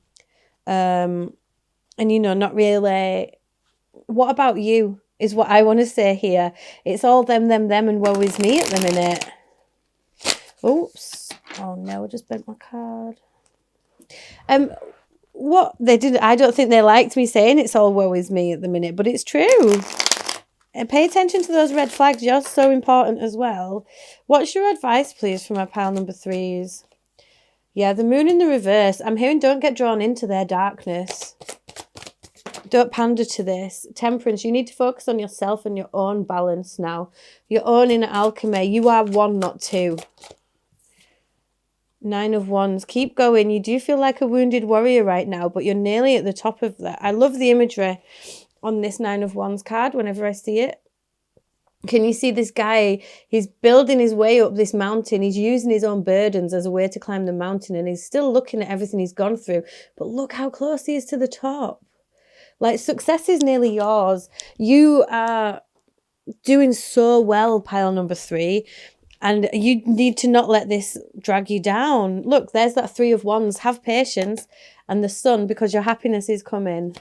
And not really. What about you is what I want to say here. It's all them, and woe is me at the minute. Oops. Oh no, I just bent my card. What they did, I don't think they liked me saying it's all woe is me at the minute, but it's true. And pay attention to those red flags. You're so important as well. What's your advice, please, for my pile number 3s? Yeah, the moon in the reverse. I'm hearing don't get drawn into their darkness. Don't pander to this. Temperance, you need to focus on yourself and your own balance now. Your own inner alchemy. You are one, not two. 9 of Wands. Keep going. You do feel like a wounded warrior right now, but you're nearly at the top of that. I love the imagery on this 9 of Wands card whenever I see it. Can you see this guy? He's building his way up this mountain. He's using his own burdens as a way to climb the mountain, and he's still looking at everything he's gone through. But look how close he is to the top. Like, success is nearly yours. You are doing so well, pile number 3. And you need to not let this drag you down. Look, there's that 3 of Wands. Have patience. And the Sun, because your happiness is coming.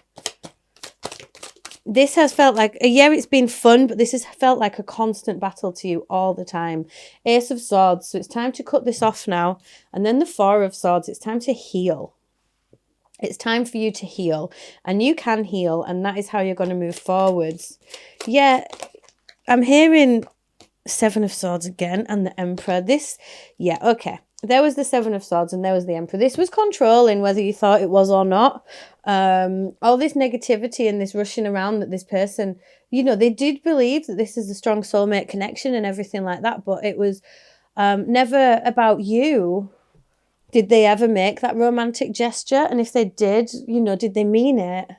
This has felt like, it's been fun, but this has felt like a constant battle to you all the time. Ace of Swords, so it's time to cut this off now. And then the 4 of Swords, it's time to heal. It's time for you to heal. And you can heal, and that is how you're going to move forwards. Yeah, I'm hearing 7 of Swords again, and the Emperor. Okay. There was the 7 of Swords and there was the Emperor. This was controlling, whether you thought it was or not. All this negativity and this rushing around that this person, they did believe that this is a strong soulmate connection and everything like that, but it was never about you. Did they ever make that romantic gesture? And if they did, did they mean it?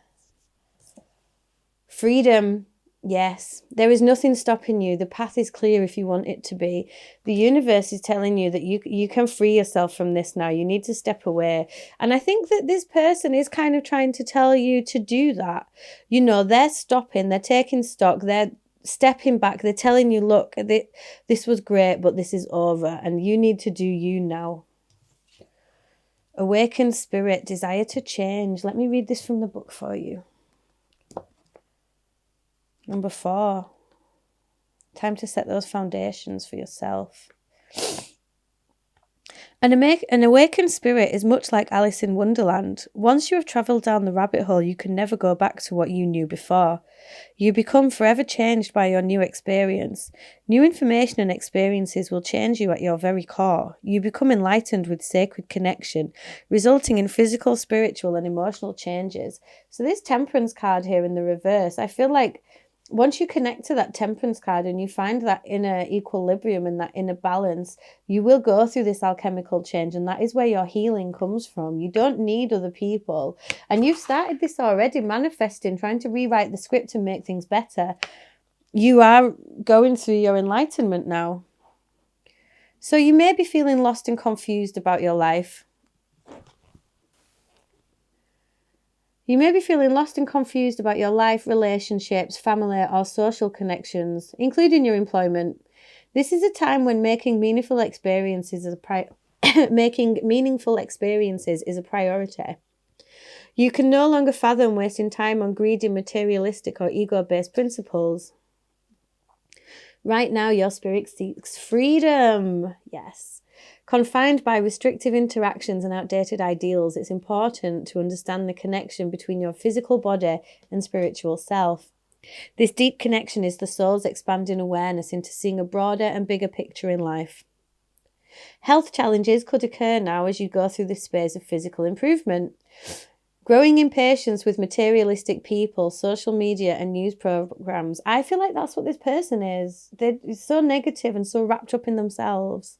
Freedom. Yes, there is nothing stopping you. The path is clear if you want it to be. The universe is telling you that you can free yourself from this now. You need to step away. And I think that this person is kind of trying to tell you to do that. They're stopping, they're taking stock, they're stepping back, they're telling you, look, this was great, but this is over and you need to do you now. Awakened spirit, desire to change. Let me read this from the book for you. Number 4, time to set those foundations for yourself. An awakened spirit is much like Alice in Wonderland. Once you have travelled down the rabbit hole, you can never go back to what you knew before. You become forever changed by your new experience. New information and experiences will change you at your very core. You become enlightened with sacred connection, resulting in physical, spiritual and emotional changes. So this Temperance card here in the reverse, I feel like once you connect to that Temperance card and you find that inner equilibrium and that inner balance, you will go through this alchemical change, and that is where your healing comes from. You don't need other people. And you've started this already, manifesting, trying to rewrite the script and make things better. You are going through your enlightenment now. So you may be feeling lost and confused about your life. You may be feeling lost and confused about your life, relationships, family or social connections, including your employment. This is a time when making meaningful experiences is a priority. You can no longer fathom wasting time on greedy, materialistic or ego-based principles. Right now, your spirit seeks freedom. Yes. Confined by restrictive interactions and outdated ideals, it's important to understand the connection between your physical body and spiritual self. This deep connection is the soul's expanding awareness into seeing a broader and bigger picture in life. Health challenges could occur now as you go through this phase of physical improvement. Growing impatience with materialistic people, social media and news programs. I feel like that's what this person is. They're so negative and so wrapped up in themselves.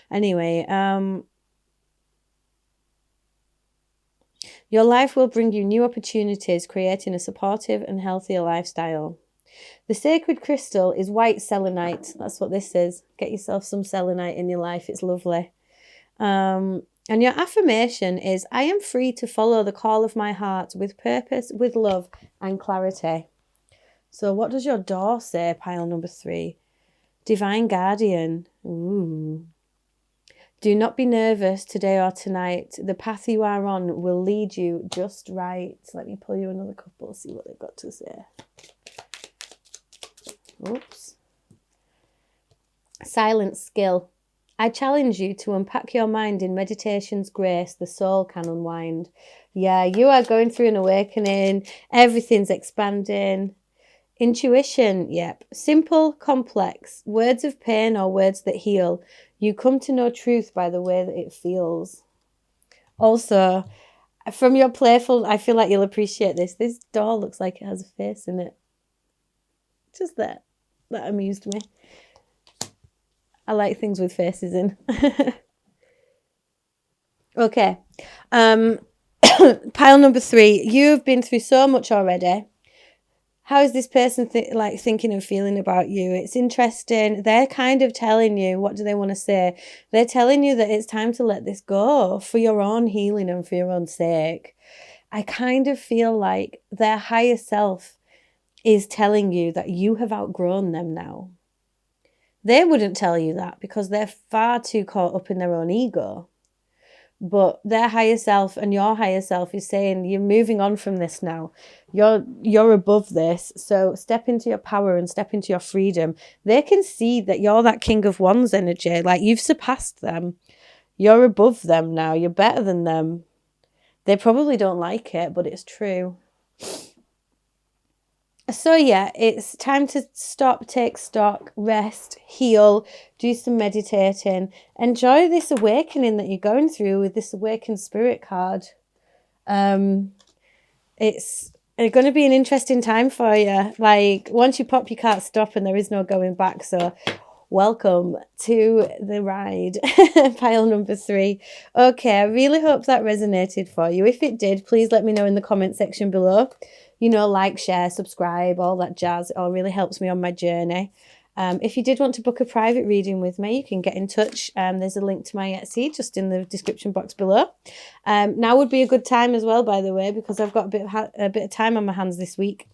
Anyway, your life will bring you new opportunities, creating a supportive and healthier lifestyle. The sacred crystal is white selenite. That's what this is. Get yourself some selenite in your life. It's lovely. And your affirmation is, I am free to follow the call of my heart with purpose, with love and clarity. So what does your door say, pile number 3? Divine guardian. Ooh. Do not be nervous today or tonight. The path you are on will lead you just right. Let me pull you another couple, see what they've got to say. Oops. Silent skill. I challenge you to unpack your mind in meditation's grace. The soul can unwind. Yeah, you are going through an awakening. Everything's expanding. Intuition, yep. Simple, complex. Words of pain or words that heal. You come to know truth by the way that it feels. Also, from your playful, I feel like you'll appreciate this. This doll looks like it has a face in it. Just that amused me. I like things with faces in. Okay. Pile number 3. You've been through so much already. How is this person thinking and feeling about you? It's interesting. They're kind of telling you, what do they want to say? They're telling you that it's time to let this go for your own healing and for your own sake. I kind of feel like their higher self is telling you that you have outgrown them now. They wouldn't tell you that because they're far too caught up in their own ego. But their higher self and your higher self is saying, you're moving on from this now. You're above this. So step into your power and step into your freedom. They can see that you're that King of Wands energy. Like, you've surpassed them. You're above them now. You're better than them. They probably don't like it, but it's true. So yeah, it's time to stop, take stock, rest, heal, do some meditating. Enjoy this awakening that you're going through with this awakened spirit card. It's going to be an interesting time for you. Like, once you pop, you can't stop and there is no going back. So welcome to the ride. Pile number 3. Okay, I really hope that resonated for you. If it did, please let me know in the comment section below. You know, like, share, subscribe, all that jazz. It all really helps me on my journey. If you did want to book a private reading with me, you can get in touch. There's a link to my Etsy just in the description box below. Now would be a good time as well, by the way, because I've got a bit of time on my hands this week.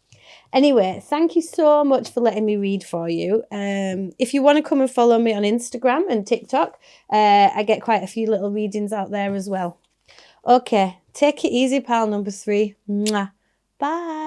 Anyway, thank you so much for letting me read for you. If you want to come and follow me on Instagram and TikTok, I get quite a few little readings out there as well. Okay, take it easy, pal number 3. Mwah. Bye.